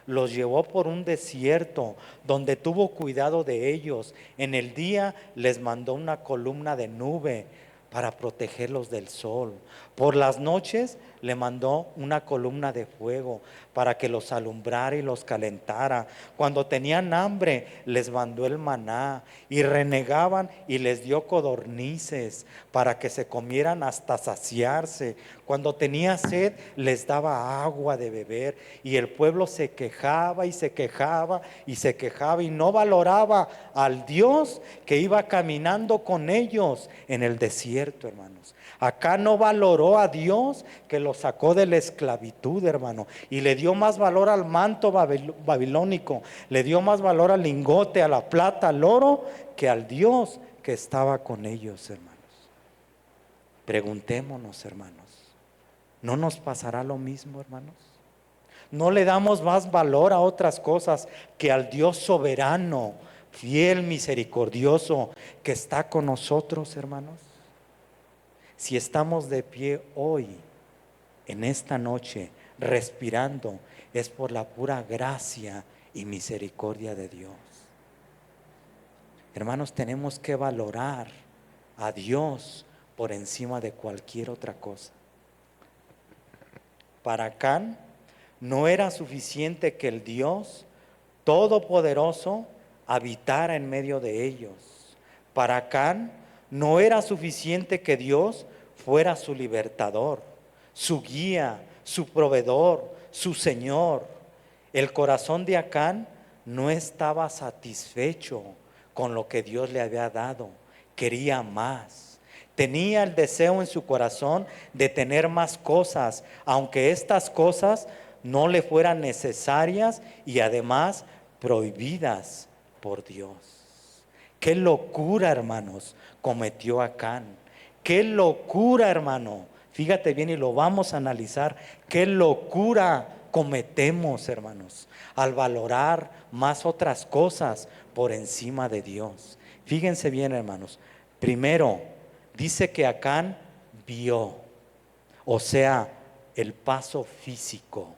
[SPEAKER 1] los llevó por un desierto donde tuvo cuidado de ellos. En el día les mandó una columna de nube para protegerlos del sol. Por las noches le mandó una columna de fuego para que los alumbrara y los calentara. Cuando tenían hambre les mandó el maná y renegaban y les dio codornices para que se comieran hasta saciarse. Cuando tenía sed les daba agua de beber y el pueblo se quejaba y se quejaba y se quejaba y no valoraba al Dios que iba caminando con ellos en el desierto, hermanos. Acá no valoró a Dios que lo sacó de la esclavitud, hermano, y le dio más valor al manto babilónico, le dio más valor al lingote, a la plata, al oro, que al Dios que estaba con ellos, hermanos. Preguntémonos, hermanos, ¿no nos pasará lo mismo, hermanos? ¿No le damos más valor a otras cosas que al Dios soberano, fiel, misericordioso, que está con nosotros, hermanos? Si estamos de pie hoy, en esta noche, respirando, es por la pura gracia y misericordia de Dios. Hermanos, tenemos que valorar a Dios por encima de cualquier otra cosa. Para Acán no era suficiente que el Dios Todopoderoso habitara en medio de ellos. Para Acán no era suficiente que Dios fuera su libertador, su guía, su proveedor, su Señor. El corazón de Acán no estaba satisfecho con lo que Dios le había dado, quería más. Tenía el deseo en su corazón de tener más cosas, aunque estas cosas no le fueran necesarias y además prohibidas por Dios. Qué locura, hermanos, cometió Acán. Qué locura, hermano. Fíjate bien y lo vamos a analizar. Qué locura cometemos, hermanos, al valorar más otras cosas por encima de Dios. Fíjense bien, hermanos. Primero, dice que Acán vio, o sea, el paso físico.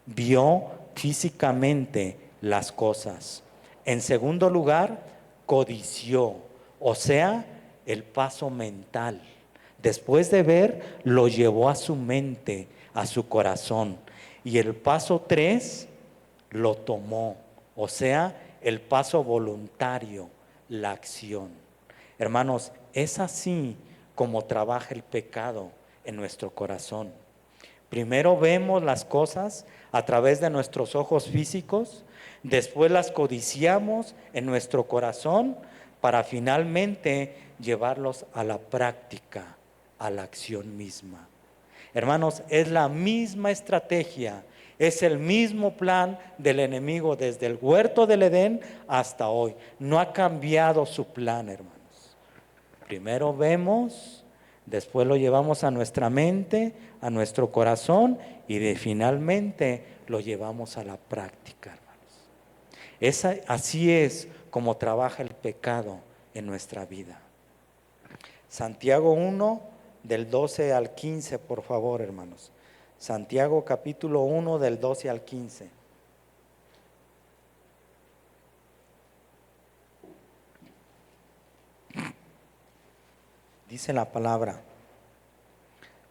[SPEAKER 1] Vio físicamente las cosas. En segundo lugar, codició, o sea, el paso mental. Después de ver, lo llevó a su mente, a su corazón. Y el paso 3, lo tomó, o sea, el paso voluntario. la acción. Hermanos, es así como trabaja el pecado en nuestro corazón. Primero vemos las cosas a través de nuestros ojos físicos, después las codiciamos en nuestro corazón para finalmente llevarlos a la práctica, a la acción misma. Hermanos, es la misma estrategia, es el mismo plan del enemigo desde el huerto del Edén hasta hoy. No ha cambiado su plan, hermanos. Primero vemos, después lo llevamos a nuestra mente, a nuestro corazón y finalmente lo llevamos a la práctica, hermanos. Así es como trabaja el pecado en nuestra vida. Santiago 1, del 12 al 15, por favor, hermanos. Santiago capítulo 1, del 12 al 15. Dice la palabra: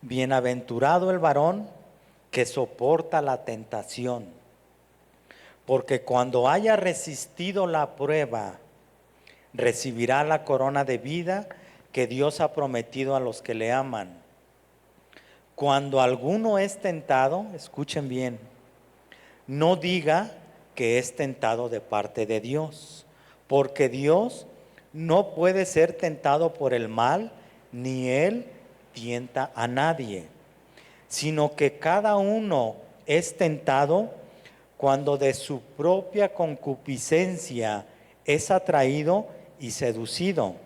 [SPEAKER 1] bienaventurado el varón que soporta la tentación, porque cuando haya resistido la prueba, recibirá la corona de vida que Dios ha prometido a los que le aman. Cuando alguno es tentado, escuchen bien, no diga que es tentado de parte de Dios, porque Dios no puede ser tentado por el mal, ni Él tienta a nadie, sino que cada uno es tentado cuando de su propia concupiscencia es atraído y seducido.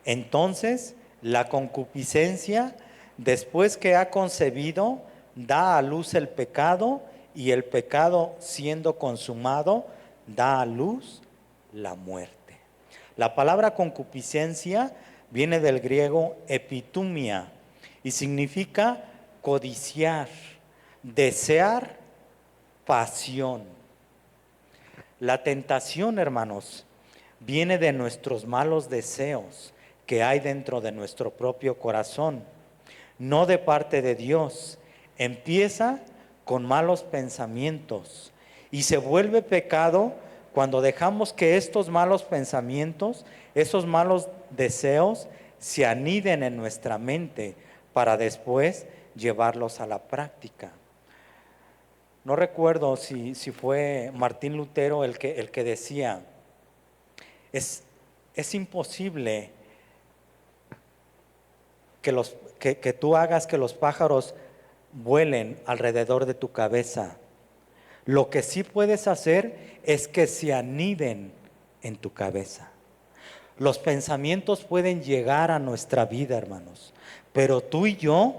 [SPEAKER 1] Entonces, la concupiscencia, después que ha concebido, da a luz el pecado, y el pecado, siendo consumado, da a luz la muerte. La palabra concupiscencia viene del griego epitumia y significa codiciar, desear, pasión. La tentación, hermanos, viene de nuestros malos deseos que hay dentro de nuestro propio corazón, no de parte de Dios. Empieza con malos pensamientos y se vuelve pecado cuando dejamos que estos malos pensamientos, esos malos deseos se aniden en nuestra mente para después llevarlos a la práctica. No recuerdo si fue Martín Lutero el que decía, es imposible que tú hagas que los pájaros vuelen alrededor de tu cabeza. Lo que sí puedes hacer es que se aniden en tu cabeza. Los pensamientos pueden llegar a nuestra vida, hermanos, pero tú y yo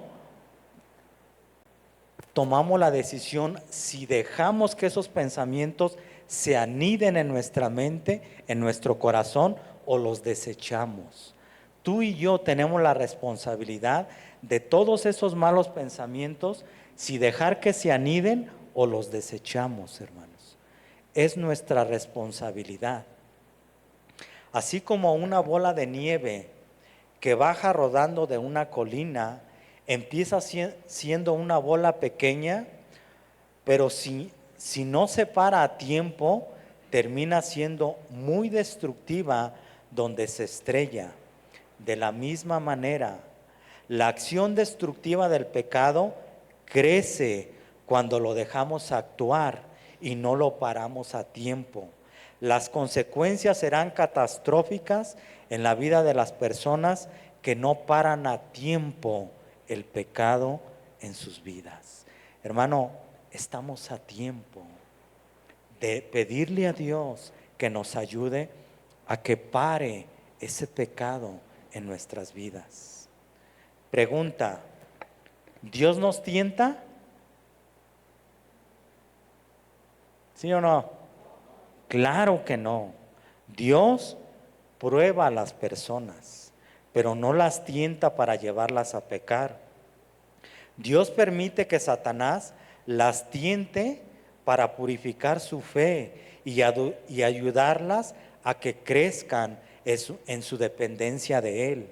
[SPEAKER 1] tomamos la decisión si dejamos que esos pensamientos se aniden en nuestra mente, en nuestro corazón, o los desechamos. Tú y yo tenemos la responsabilidad de todos esos malos pensamientos, si dejar que se aniden o los desechamos, hermanos. Es nuestra responsabilidad. Así como una bola de nieve que baja rodando de una colina, empieza siendo una bola pequeña, pero si no se para a tiempo, termina siendo muy destructiva donde se estrella. De la misma manera, la acción destructiva del pecado crece cuando lo dejamos actuar y no lo paramos a tiempo. Las consecuencias serán catastróficas en la vida de las personas que no paran a tiempo el pecado en sus vidas. Hermano, estamos a tiempo de pedirle a Dios que nos ayude a que pare ese pecado en nuestras vidas. Pregunta: ¿Dios nos tienta? ¿Sí o no? Claro que no. Dios prueba a las personas, pero no las tienta para llevarlas a pecar. Dios permite que Satanás las tiente para purificar su fe y ayudarlas a que crezcan en su dependencia de Él.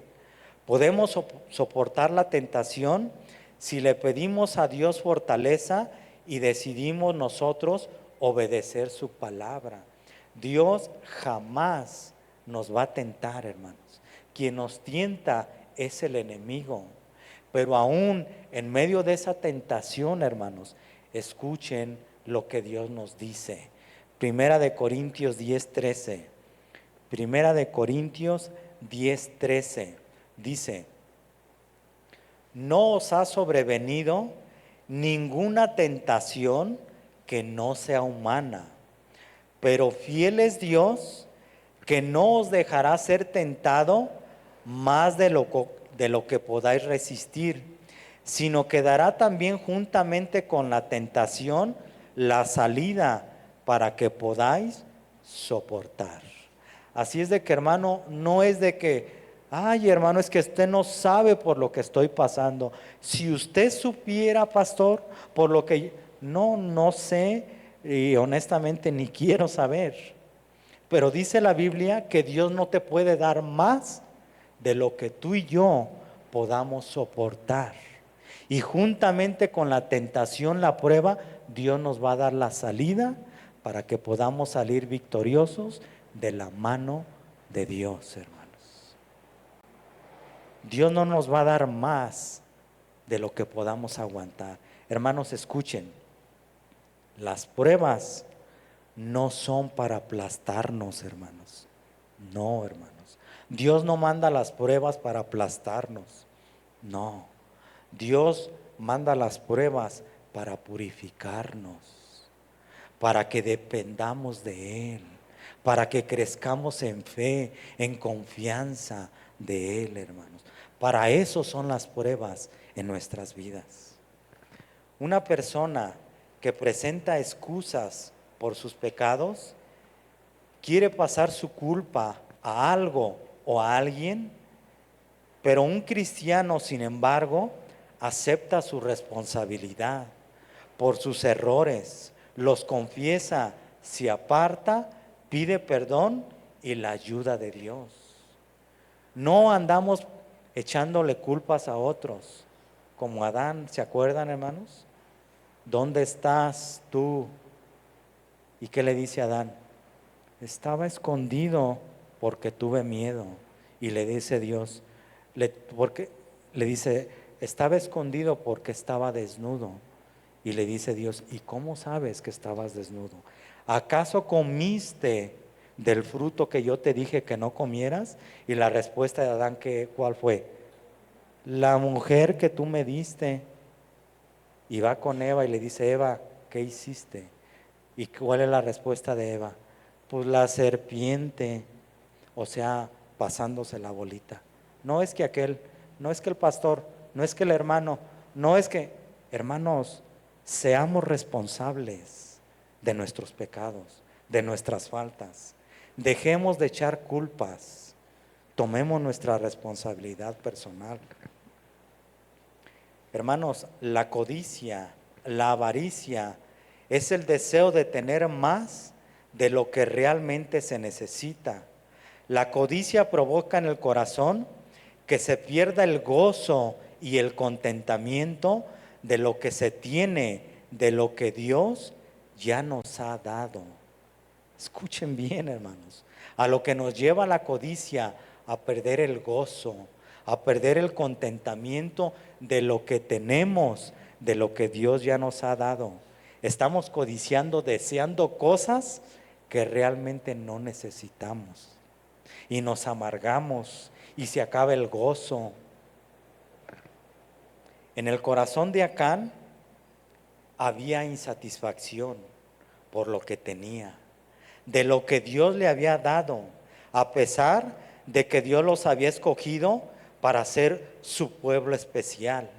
[SPEAKER 1] Podemos soportar la tentación si le pedimos a Dios fortaleza y decidimos nosotros obedecer su palabra. Dios jamás nos va a tentar, hermanos. Quien nos tienta es el enemigo. Pero aún en medio de esa tentación, hermanos, escuchen lo que Dios nos dice. Primera de Corintios 10:13. Primera de Corintios 10:13. Dice: no os ha sobrevenido ninguna tentación que no sea humana, pero fiel es Dios, que no os dejará ser tentado más de lo que podáis resistir, sino que dará también juntamente con la tentación la salida para que podáis soportar. Así es de que, hermano, no es de que, ay, hermano, es que usted no sabe por lo que estoy pasando. Si usted supiera, pastor, por lo que no sé, y honestamente ni quiero saber. Pero dice la Biblia que Dios no te puede dar más de lo que tú y yo podamos soportar. Y juntamente con la tentación, la prueba, Dios nos va a dar la salida para que podamos salir victoriosos de la mano de Dios, hermanos. Dios no nos va a dar más de lo que podamos aguantar. Hermanos, escuchen, las pruebas no son para aplastarnos, hermanos. No, hermanos. Dios no manda las pruebas para aplastarnos. No. Dios manda las pruebas para purificarnos, para que dependamos de Él, para que crezcamos en fe, en confianza de Él, hermanos. Para eso son las pruebas en nuestras vidas. Una persona que presenta excusas por sus pecados, quiere pasar su culpa a algo o a alguien, pero un cristiano, sin embargo, acepta su responsabilidad por sus errores, los confiesa, se aparta, pide perdón y la ayuda de Dios. No andamos echándole culpas a otros, como Adán, ¿se acuerdan, hermanos? ¿Dónde estás tú? ¿Y qué le dice Adán? Estaba escondido porque tuve miedo. Y le dice Dios, porque le dice, estaba escondido porque estaba desnudo. Y le dice Dios, ¿y cómo sabes que estabas desnudo? ¿Acaso comiste del fruto que yo te dije que no comieras? Y la respuesta de Adán, ¿cuál fue? La mujer que tú me diste. Y va con Eva y le dice, Eva, ¿qué hiciste? ¿Y cuál es la respuesta de Eva? Pues la serpiente, o sea, pasándose la bolita. No es que aquel, no es que el pastor, no es que el hermano, no es que, hermanos, seamos responsables de nuestros pecados, de nuestras faltas. Dejemos de echar culpas, tomemos nuestra responsabilidad personal. Hermanos, la codicia, la avaricia, es el deseo de tener más de lo que realmente se necesita. La codicia provoca en el corazón que se pierda el gozo y el contentamiento de lo que se tiene, de lo que Dios ya nos ha dado. Escuchen bien, hermanos, a lo que nos lleva la codicia, a perder el gozo, a perder el contentamiento de lo que tenemos, de lo que Dios ya nos ha dado. Estamos codiciando, deseando cosas que realmente no necesitamos. Y nos amargamos y se acaba el gozo. En el corazón de Acán había insatisfacción por lo que tenía, de lo que Dios le había dado, a pesar de que Dios los había escogido para ser su pueblo especial,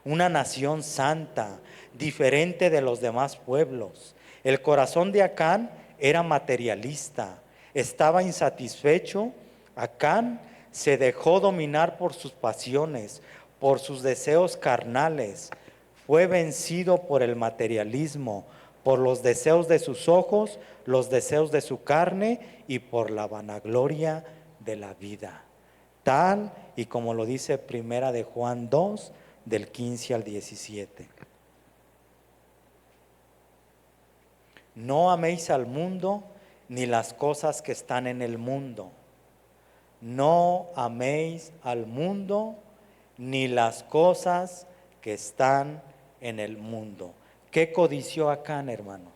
[SPEAKER 1] una nación santa, diferente de los demás pueblos. El corazón de Acán era materialista, estaba insatisfecho. Acán se dejó dominar por sus pasiones, por sus deseos carnales. Fue vencido por el materialismo, por los deseos de sus ojos, los deseos de su carne y por la vanagloria de la vida. Tal y como lo dice Primera de Juan 2, del 15 al 17. No améis al mundo ni las cosas que están en el mundo. no améis al mundo ni las cosas que están en el mundo. ¿Qué codició Acán, hermanos?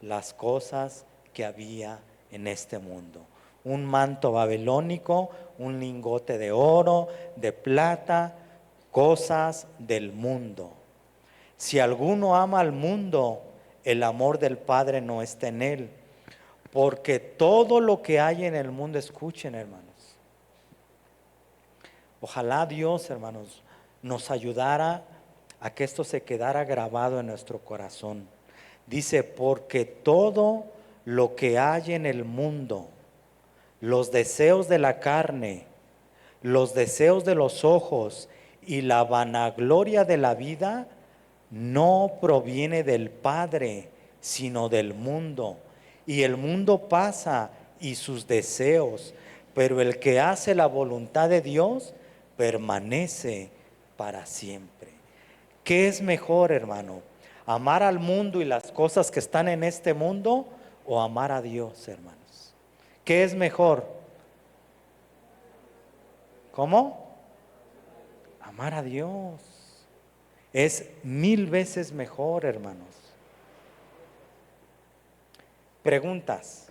[SPEAKER 1] Las cosas que había en este mundo. Un manto babilónico, un lingote de oro, de plata, cosas del mundo. Si alguno ama al mundo, el amor del Padre no está en él. Porque todo lo que hay en el mundo, escuchen, hermanos. Ojalá Dios, hermanos, nos ayudara a que esto se quedara grabado en nuestro corazón. Dice, porque todo lo que hay en el mundo, los deseos de la carne, los deseos de los ojos y la vanagloria de la vida, no proviene del Padre, sino del mundo. Y el mundo pasa y sus deseos, pero el que hace la voluntad de Dios permanece para siempre. ¿Qué es mejor, hermano? ¿Amar al mundo y las cosas que están en este mundo o amar a Dios, hermanos? ¿Qué es mejor? ¿Cómo? Amar a Dios. Es 1000 veces mejor, hermanos. Preguntas.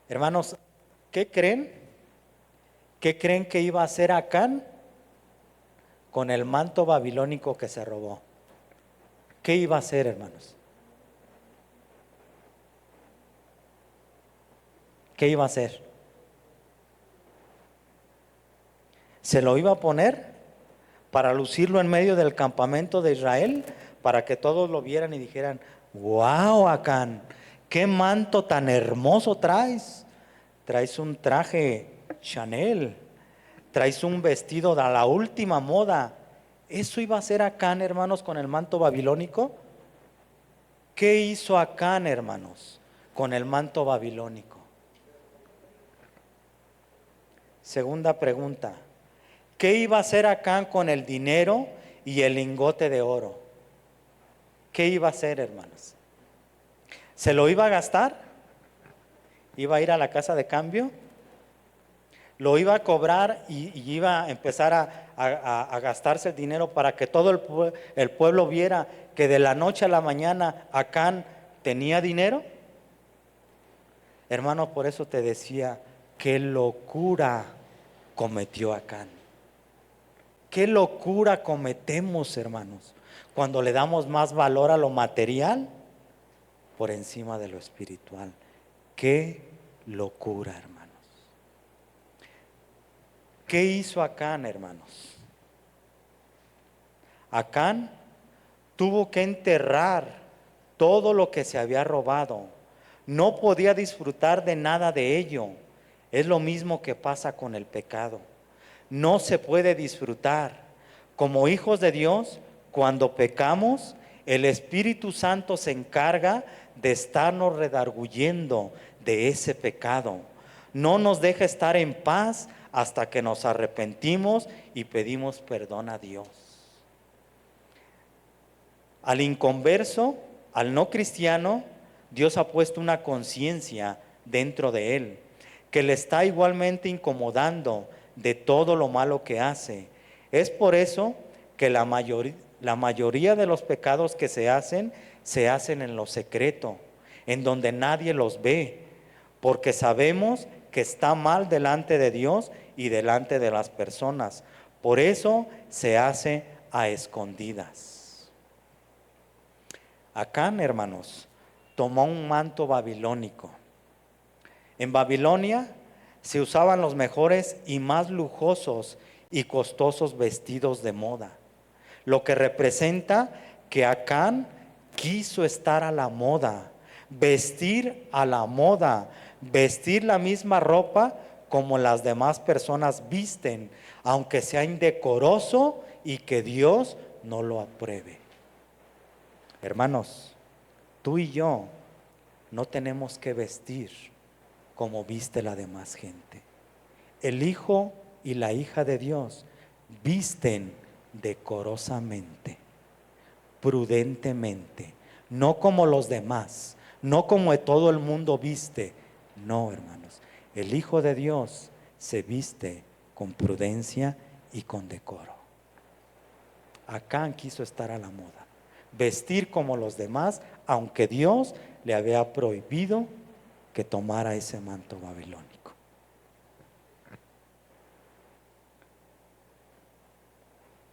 [SPEAKER 1] Hermanos, ¿qué creen? ¿Qué creen que iba a hacer Acán con el manto babilónico que se robó? ¿Qué iba a hacer, hermanos? ¿Qué iba a hacer? ¿Se lo iba a poner para lucirlo en medio del campamento de Israel? Para que todos lo vieran y dijeran, wow, Acán, qué manto tan hermoso traes. Traes un traje Chanel, traes un vestido de la última moda. ¿Eso iba a hacer Acán, hermanos, con el manto babilónico? ¿Qué hizo Acán, hermanos, con el manto babilónico? Segunda pregunta. ¿Qué iba a hacer Acán con el dinero y el lingote de oro? ¿Qué iba a hacer, hermanos? ¿Se lo iba a gastar? ¿Iba a ir a la casa de cambio? ¿Lo iba a cobrar y iba a empezar a gastarse el dinero para que todo el pueblo viera que de la noche a la mañana Acán tenía dinero? Hermano, por eso te decía, qué locura cometió Acán. Qué locura cometemos, hermanos, cuando le damos más valor a lo material por encima de lo espiritual. Qué locura, hermanos. ¿Qué hizo Acán, hermanos? Acán tuvo que enterrar todo lo que se había robado. No podía disfrutar de nada de ello. Es lo mismo que pasa con el pecado. No se puede disfrutar. Como hijos de Dios, cuando pecamos, el Espíritu Santo se encarga de estarnos redarguyendo de ese pecado. No nos deja estar en paz hasta que nos arrepentimos y pedimos perdón a Dios. Al inconverso, al no cristiano, Dios ha puesto una conciencia dentro de él, que le está igualmente incomodando de todo lo malo que hace. Es por eso que la mayoría de los pecados que se hacen en lo secreto, en donde nadie los ve, porque sabemos que está mal delante de Dios y delante de las personas. Por eso se hace a escondidas. Acán, hermanos, tomó un manto babilónico. En Babilonia se usaban los mejores y más lujosos y costosos vestidos de moda, lo que representa que Acán quiso estar a la moda, vestir a la moda, vestir la misma ropa como las demás personas visten, aunque sea indecoroso y que Dios no lo apruebe. Hermanos, tú y yo no tenemos que vestir como viste la demás gente. El hijo y la hija de Dios visten decorosamente, prudentemente, no como los demás, no como todo el mundo viste, No, hermanos. El Hijo de Dios se viste con prudencia y con decoro. Acán quiso estar a la moda, vestir como los demás, aunque Dios le había prohibido que tomara ese manto babilónico.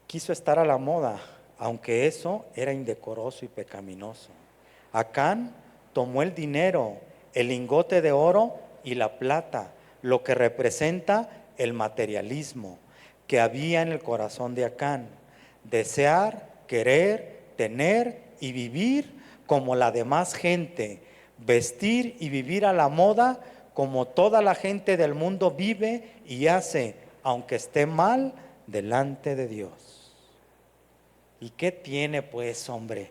[SPEAKER 1] Quiso estar a la moda, aunque eso era indecoroso y pecaminoso. Acán tomó el dinero, el lingote de oro y la plata, lo que representa el materialismo que había en el corazón de Acán. Desear, querer, tener y vivir como la demás gente, vestir y vivir a la moda como toda la gente del mundo vive y hace, aunque esté mal delante de Dios. ¿Y qué tiene pues, hombre?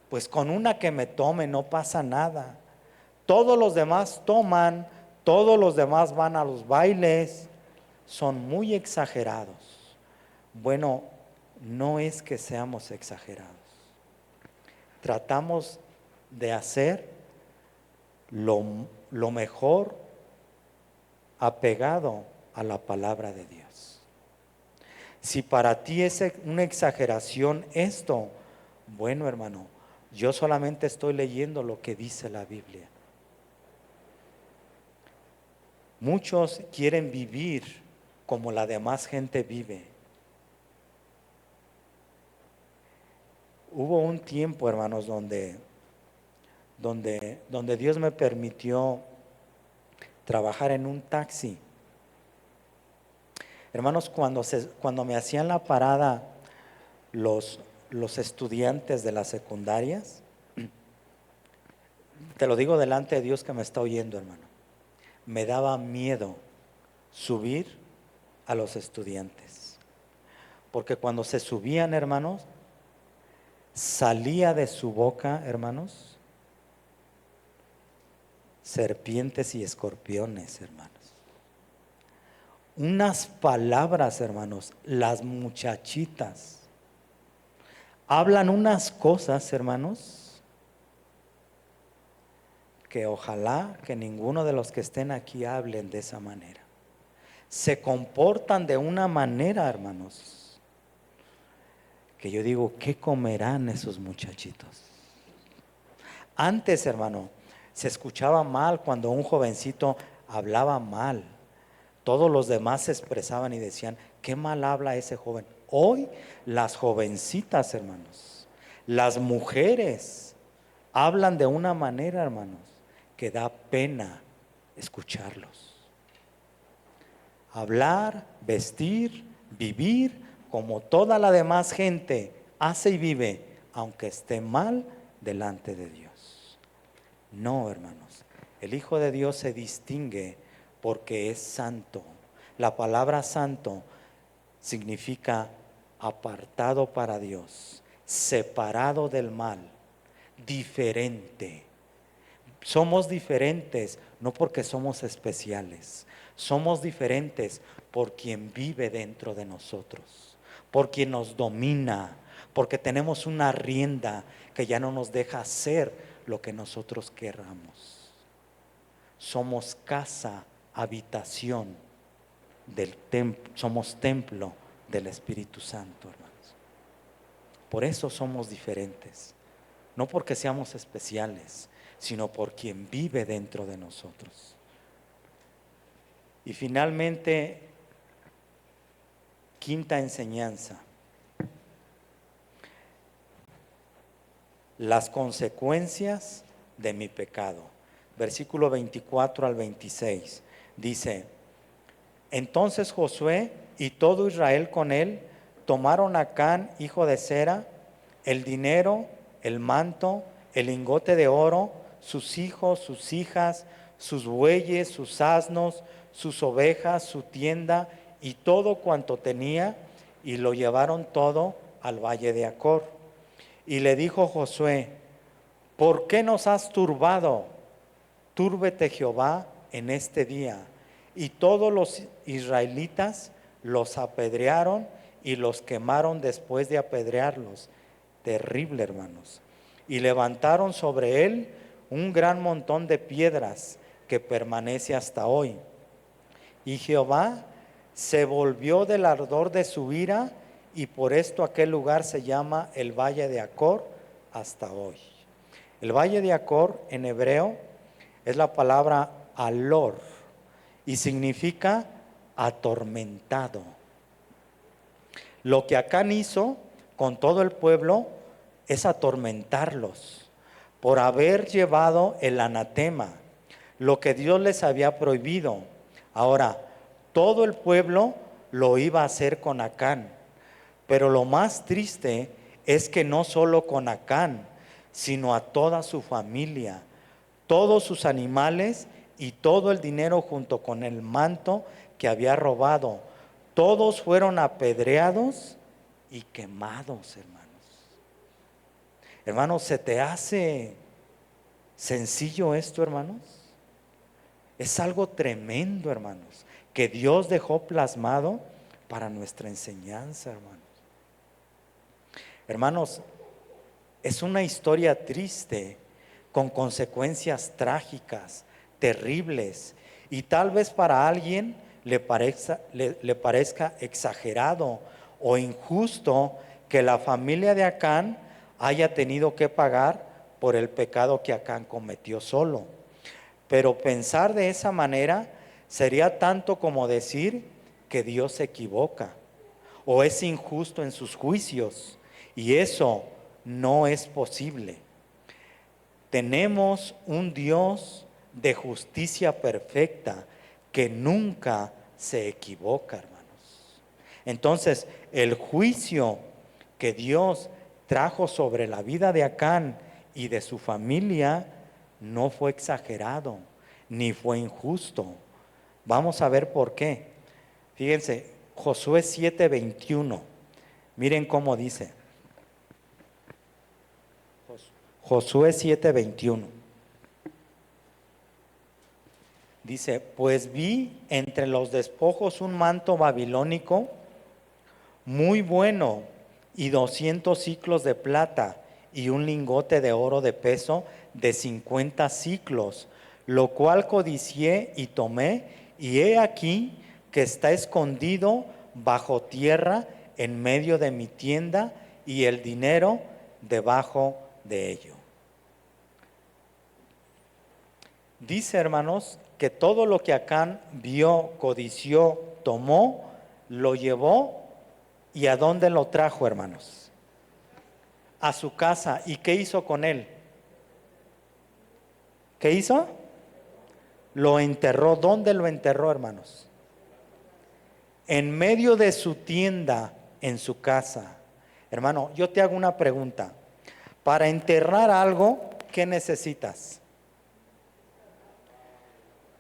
[SPEAKER 1] Pues con una que me tome no pasa nada. Todos los demás toman, todos los demás van a los bailes, son muy exagerados. Bueno, no es que seamos exagerados. Tratamos de hacer lo mejor apegado a la palabra de Dios. Si para ti es una exageración esto, bueno, hermano, yo solamente estoy leyendo lo que dice la Biblia. Muchos quieren vivir como la demás gente vive. Hubo un tiempo, hermanos, donde Dios me permitió trabajar en un taxi. Hermanos, cuando me hacían la parada los estudiantes de las secundarias, te lo digo delante de Dios que me está oyendo, hermano, me daba miedo subir a los estudiantes, porque cuando se subían, hermanos, salía de su boca, hermanos, serpientes y escorpiones, hermanos. Unas palabras, hermanos, las muchachitas hablan unas cosas, hermanos, que ojalá que ninguno de los que estén aquí hablen de esa manera. Se comportan de una manera, hermanos, que yo digo, ¿qué comerán esos muchachitos? Antes, hermano, se escuchaba mal cuando un jovencito hablaba mal. Todos los demás se expresaban y decían, qué mal habla ese joven. Hoy las jovencitas, hermanos, las mujeres hablan de una manera, hermanos, que da pena escucharlos. Hablar, vestir, vivir como toda la demás gente hace y vive, aunque esté mal delante de Dios. No, hermanos, el Hijo de Dios se distingue porque es santo. La palabra santo significa apartado para Dios, separado del mal, diferente. Somos diferentes no porque somos especiales, somos diferentes por quien vive dentro de nosotros, por quien nos domina, porque tenemos una rienda que ya no nos deja hacer lo que nosotros queramos. Somos casa, habitación del templo, somos templo del Espíritu Santo, hermanos. Por eso somos diferentes, no porque seamos especiales, sino por quien vive dentro de nosotros. Y finalmente, quinta enseñanza: las consecuencias de mi pecado. Versículo 24 al 26 dice: entonces Josué y todo Israel con él tomaron a Acán, hijo de Zera, el dinero, el manto, el lingote de oro, sus hijos, sus hijas, sus bueyes, sus asnos, sus ovejas, su tienda y todo cuanto tenía, y lo llevaron todo al valle de Acor. Y le dijo Josué: ¿por qué nos has turbado? Túrbete Jehová en este día. Y todos los israelitas los apedrearon y los quemaron después de apedrearlos. Terrible, hermanos. Y levantaron sobre él un gran montón de piedras que permanece hasta hoy. Y Jehová se volvió del ardor de su ira, y por esto aquel lugar se llama el Valle de Acor hasta hoy. El Valle de Acor en hebreo es la palabra alor y significa atormentado. Lo que Acán hizo con todo el pueblo es atormentarlos por haber llevado el anatema, lo que Dios les había prohibido. Ahora, todo el pueblo lo iba a hacer con Acán, pero lo más triste es que no solo con Acán, sino a toda su familia, todos sus animales y todo el dinero junto con el manto que había robado. Todos fueron apedreados y quemados, hermanos. Hermanos, ¿se te hace sencillo esto, hermanos? Es algo tremendo, hermanos, que Dios dejó plasmado para nuestra enseñanza, hermanos. Hermanos, es una historia triste, con consecuencias trágicas, terribles, y tal vez para alguien le parezca exagerado o injusto que la familia de Acán haya tenido que pagar por el pecado que Acán cometió solo. Pero pensar de esa manera sería tanto como decir que Dios se equivoca o es injusto en sus juicios, y eso no es posible. Tenemos un Dios de justicia perfecta que nunca se equivoca, hermanos. Entonces, el juicio que Dios trajo sobre la vida de Acán y de su familia no fue exagerado, ni fue injusto. Vamos a ver por qué. Fíjense, Josué 7:21. Miren cómo dice. Josué 7:21. Dice, pues vi entre los despojos un manto babilónico muy bueno y 200 siclos de plata y un lingote de oro de peso de 50 siclos, lo cual codicié y tomé, y he aquí que está escondido bajo tierra en medio de mi tienda, y el dinero debajo de ello. Dice, hermanos, que todo lo que Acán vio, codició, tomó, lo llevó. ¿Y a dónde lo trajo, hermanos? A su casa. ¿Y qué hizo con él? ¿Qué hizo? Lo enterró. ¿Dónde lo enterró, hermanos? En medio de su tienda, en su casa. Hermano, yo te hago una pregunta. Para enterrar algo, ¿qué necesitas?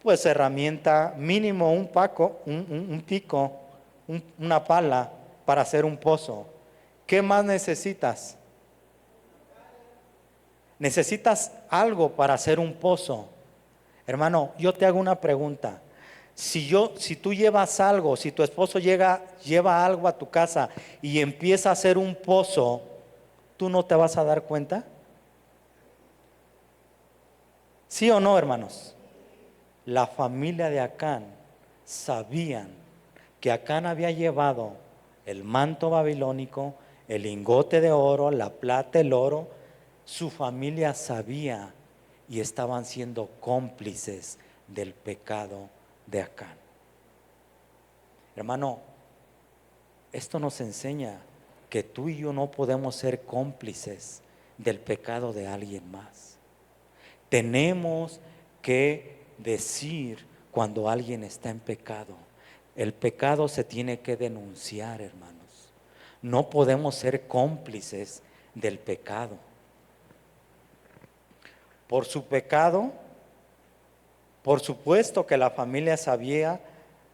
[SPEAKER 1] Pues herramienta, mínimo un pico, una pala para hacer un pozo. ¿Qué más necesitas? Necesitas algo para hacer un pozo. Hermano, yo te hago una pregunta. Si tú llevas algo, si tu esposo lleva algo a tu casa y empieza a hacer un pozo, ¿tú no te vas a dar cuenta? ¿Sí o no, hermanos? La familia de Acán sabían que Acán había llevado el manto babilónico, el lingote de oro, la plata, el oro. Su familia sabía y estaban siendo cómplices del pecado de Acán. Hermano, esto nos enseña que tú y yo no podemos ser cómplices del pecado de alguien más. Tenemos que decir cuando alguien está en pecado. El pecado se tiene que denunciar, hermanos. No podemos ser cómplices del pecado. Por su pecado, por supuesto que la familia sabía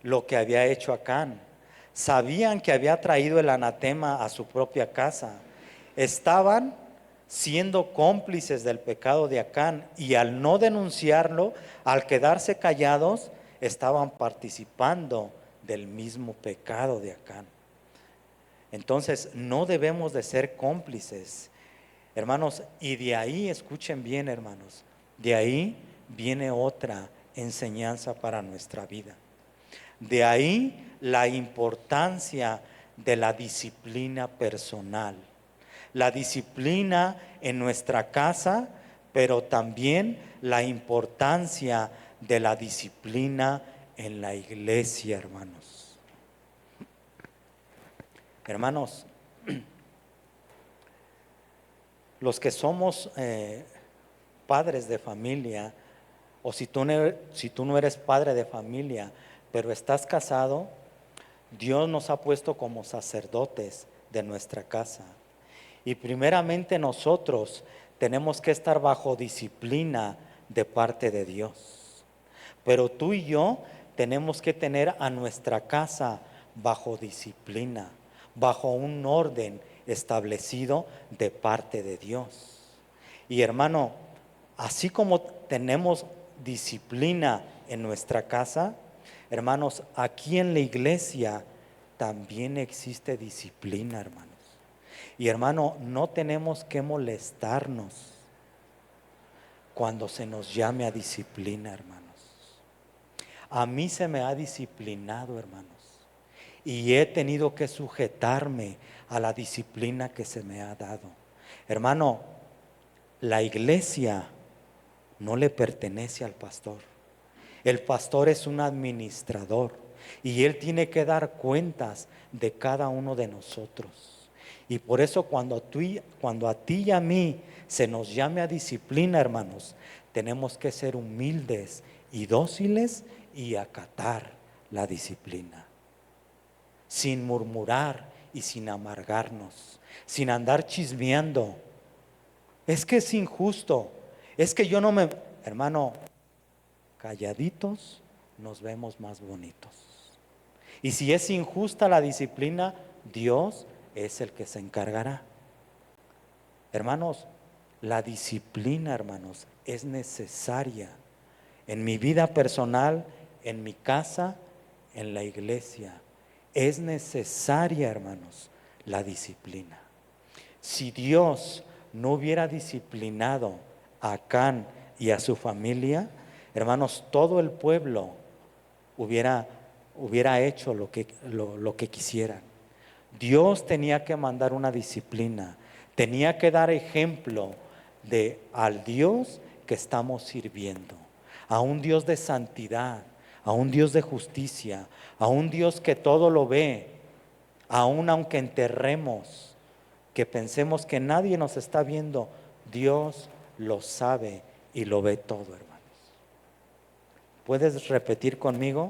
[SPEAKER 1] lo que había hecho Acán. Sabían que había traído el anatema a su propia casa. Estaban siendo cómplices del pecado de Acán, y al no denunciarlo, al quedarse callados, estaban participando del mismo pecado de Acán. Entonces, no debemos de ser cómplices, hermanos, y de ahí, escuchen bien, hermanos, de ahí viene otra enseñanza para nuestra vida. De ahí la importancia de la disciplina personal, la disciplina en nuestra casa, pero también la importancia de la disciplina en la iglesia, hermanos. Hermanos, los que somos padres de familia, o si tú no eres padre de familia, pero estás casado, Dios nos ha puesto como sacerdotes de nuestra casa. Y primeramente nosotros tenemos que estar bajo disciplina de parte de Dios. Pero tú y yo tenemos que tener a nuestra casa bajo disciplina, bajo un orden establecido de parte de Dios. Y hermano, así como tenemos disciplina en nuestra casa, hermanos, aquí en la iglesia también existe disciplina, hermanos. Y hermano, no tenemos que molestarnos cuando se nos llame a disciplina, hermanos. A mí se me ha disciplinado, hermanos, y he tenido que sujetarme a la disciplina que se me ha dado. Hermano, la iglesia no le pertenece al pastor. El pastor es un administrador y él tiene que dar cuentas de cada uno de nosotros. Y por eso cuando a ti y a mí se nos llame a disciplina, hermanos, tenemos que ser humildes y dóciles y acatar la disciplina, sin murmurar y sin amargarnos, sin andar chismeando. Es que es injusto, es que yo no me... Hermano, calladitos nos vemos más bonitos. Y si es injusta la disciplina, Dios es el que se encargará. Hermanos, la disciplina, hermanos, es necesaria en mi vida personal, en mi casa, en la iglesia. Es necesaria, hermanos, la disciplina. Si Dios no hubiera disciplinado a Acán y a su familia, hermanos, todo el pueblo hubiera hecho lo que quisieran. Dios tenía que mandar una disciplina, tenía que dar ejemplo al Dios que estamos sirviendo, a un Dios de santidad, a un Dios de justicia, a un Dios que todo lo ve, aun aunque enterremos, que pensemos que nadie nos está viendo, Dios lo sabe y lo ve todo, hermanos. ¿Puedes repetir conmigo?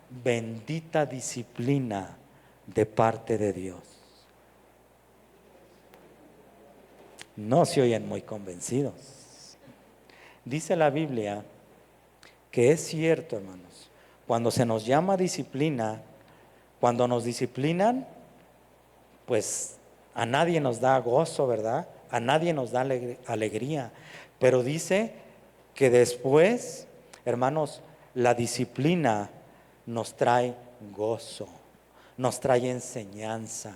[SPEAKER 1] Bendita disciplina de parte de Dios. No se oyen muy convencidos. Dice la Biblia que es cierto, hermanos, cuando se nos llama disciplina, cuando nos disciplinan, pues a nadie nos da gozo, ¿verdad? A nadie nos da alegría. Pero dice que después, hermanos, la disciplina nos trae gozo, nos trae enseñanza,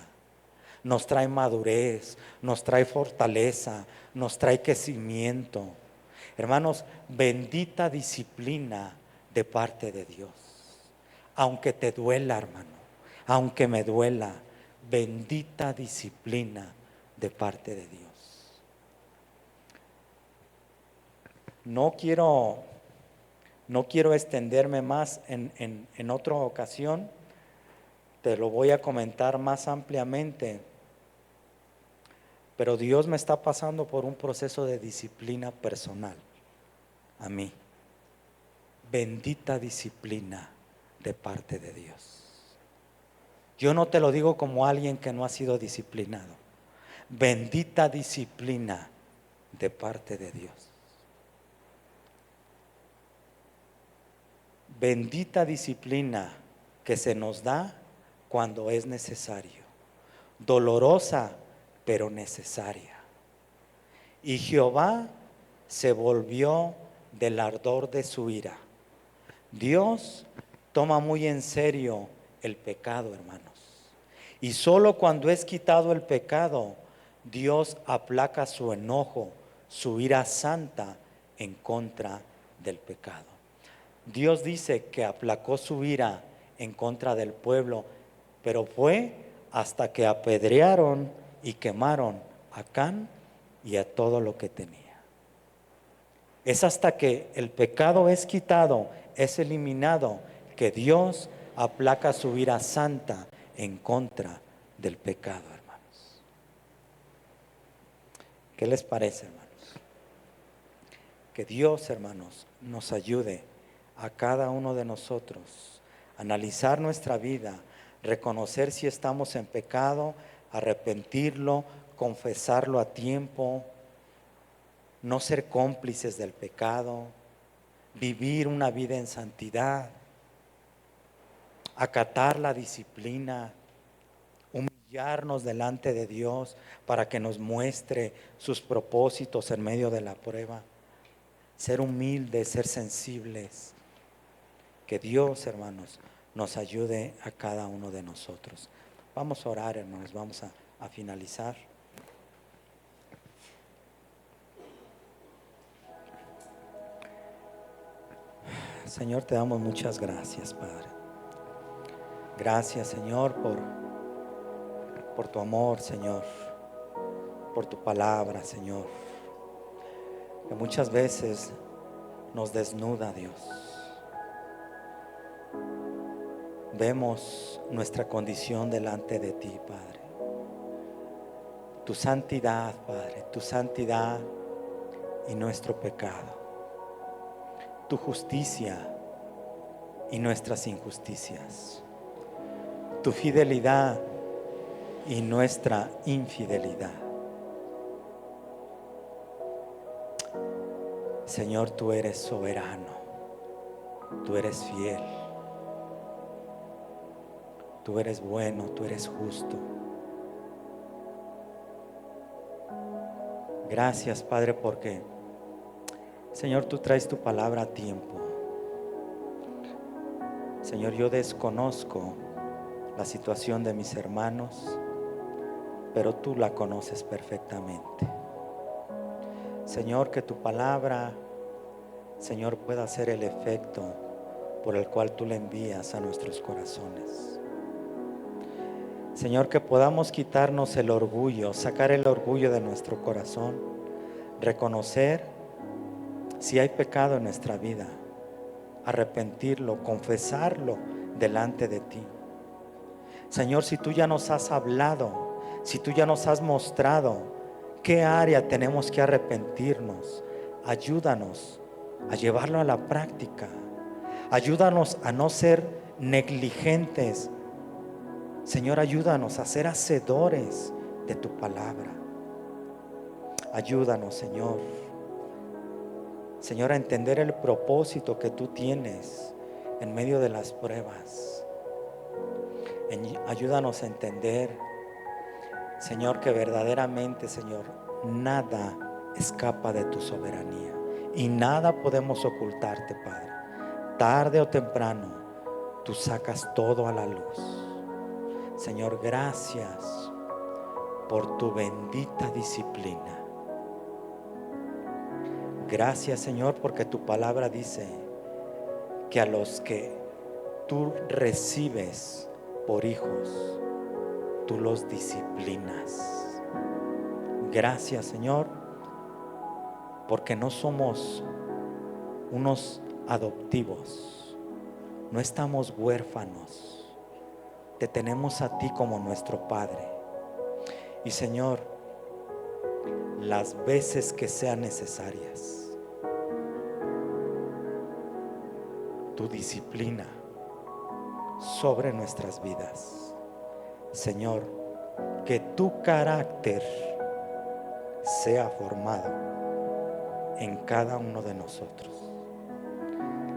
[SPEAKER 1] nos trae madurez, nos trae fortaleza, nos trae crecimiento. Hermanos, bendita disciplina de parte de Dios. Aunque te duela, hermano, aunque me duela, bendita disciplina de parte de Dios. No quiero extenderme más en otra ocasión, te lo voy a comentar más ampliamente, pero Dios me está pasando por un proceso de disciplina personal a mí. Bendita disciplina de parte de Dios. Yo no te lo digo como alguien que no ha sido disciplinado. Bendita disciplina de parte de Dios. Bendita disciplina que se nos da cuando es necesario. Dolorosa, pero necesaria. Y Jehová se volvió del ardor de su ira. Dios toma muy en serio el pecado, hermanos. Y solo cuando es quitado el pecado, Dios aplaca su enojo, su ira santa en contra del pecado. Dios dice que aplacó su ira en contra del pueblo, pero fue hasta que apedrearon y quemaron a Can y a todo lo que tenía. Es hasta que el pecado es quitado, es eliminado, que Dios aplaca su ira santa en contra del pecado, hermanos. ¿Qué les parece, hermanos? Que Dios, hermanos, nos ayude a cada uno de nosotros a analizar nuestra vida, reconocer si estamos en pecado, arrepentirlo, confesarlo a tiempo, no ser cómplices del pecado, vivir una vida en santidad, acatar la disciplina, humillarnos delante de Dios para que nos muestre sus propósitos en medio de la prueba. Ser humildes, ser sensibles. Que Dios, hermanos, nos ayude a cada uno de nosotros. Vamos a orar, hermanos, vamos a finalizar. Señor, te damos muchas gracias, Padre. Gracias, Señor, por tu amor, Señor, por tu palabra, Señor, que muchas veces nos desnuda, Dios. Vemos nuestra condición delante de ti, Padre. Tu santidad, Padre, tu santidad y nuestro pecado. Tu justicia y nuestras injusticias. Tu fidelidad y nuestra infidelidad. Señor, tú eres soberano, tú eres fiel, tú eres bueno, tú eres justo. Gracias, Padre, porque, Señor, tú traes tu palabra a tiempo. Señor, yo desconozco la situación de mis hermanos, pero tú la conoces perfectamente. Señor, que tu palabra, Señor, pueda hacer el efecto por el cual tú la envías a nuestros corazones. Señor, que podamos quitarnos el orgullo, sacar el orgullo de nuestro corazón, reconocer si hay pecado en nuestra vida, arrepentirlo, confesarlo delante de ti. Señor, si tú ya nos has hablado, si tú ya nos has mostrado qué área tenemos que arrepentirnos, ayúdanos a llevarlo a la práctica. Ayúdanos a no ser negligentes. Señor, ayúdanos a ser hacedores de tu palabra. Ayúdanos, Señor. Señor, a entender el propósito que tú tienes en medio de las pruebas. Ayúdanos a entender, Señor, que verdaderamente, Señor, nada escapa de tu soberanía y nada podemos ocultarte, Padre. Tarde o temprano, tú sacas todo a la luz. Señor, gracias por tu bendita disciplina. Gracias, Señor, porque tu palabra dice que a los que tú recibes por hijos, tú los disciplinas. Gracias, Señor, porque no somos unos adoptivos, no estamos huérfanos, te tenemos a ti como nuestro Padre. Y Señor, las veces que sean necesarias, tu disciplina sobre nuestras vidas. Señor, que tu carácter sea formado en cada uno de nosotros.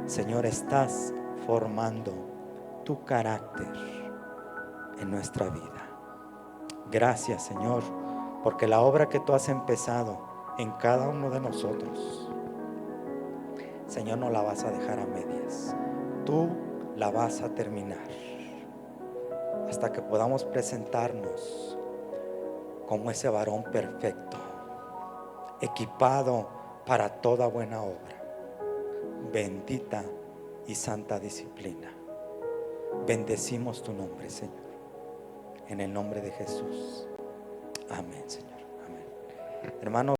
[SPEAKER 1] Señor, estás formando tu carácter en nuestra vida. Gracias, Señor, porque la obra que tú has empezado en cada uno de nosotros, Señor, no la vas a dejar a medias. Tú la vas a terminar hasta que podamos presentarnos como ese varón perfecto, equipado para toda buena obra. Bendita y santa disciplina. Bendecimos tu nombre, Señor, en el nombre de Jesús. Amén, Señor. Amén. Hermano.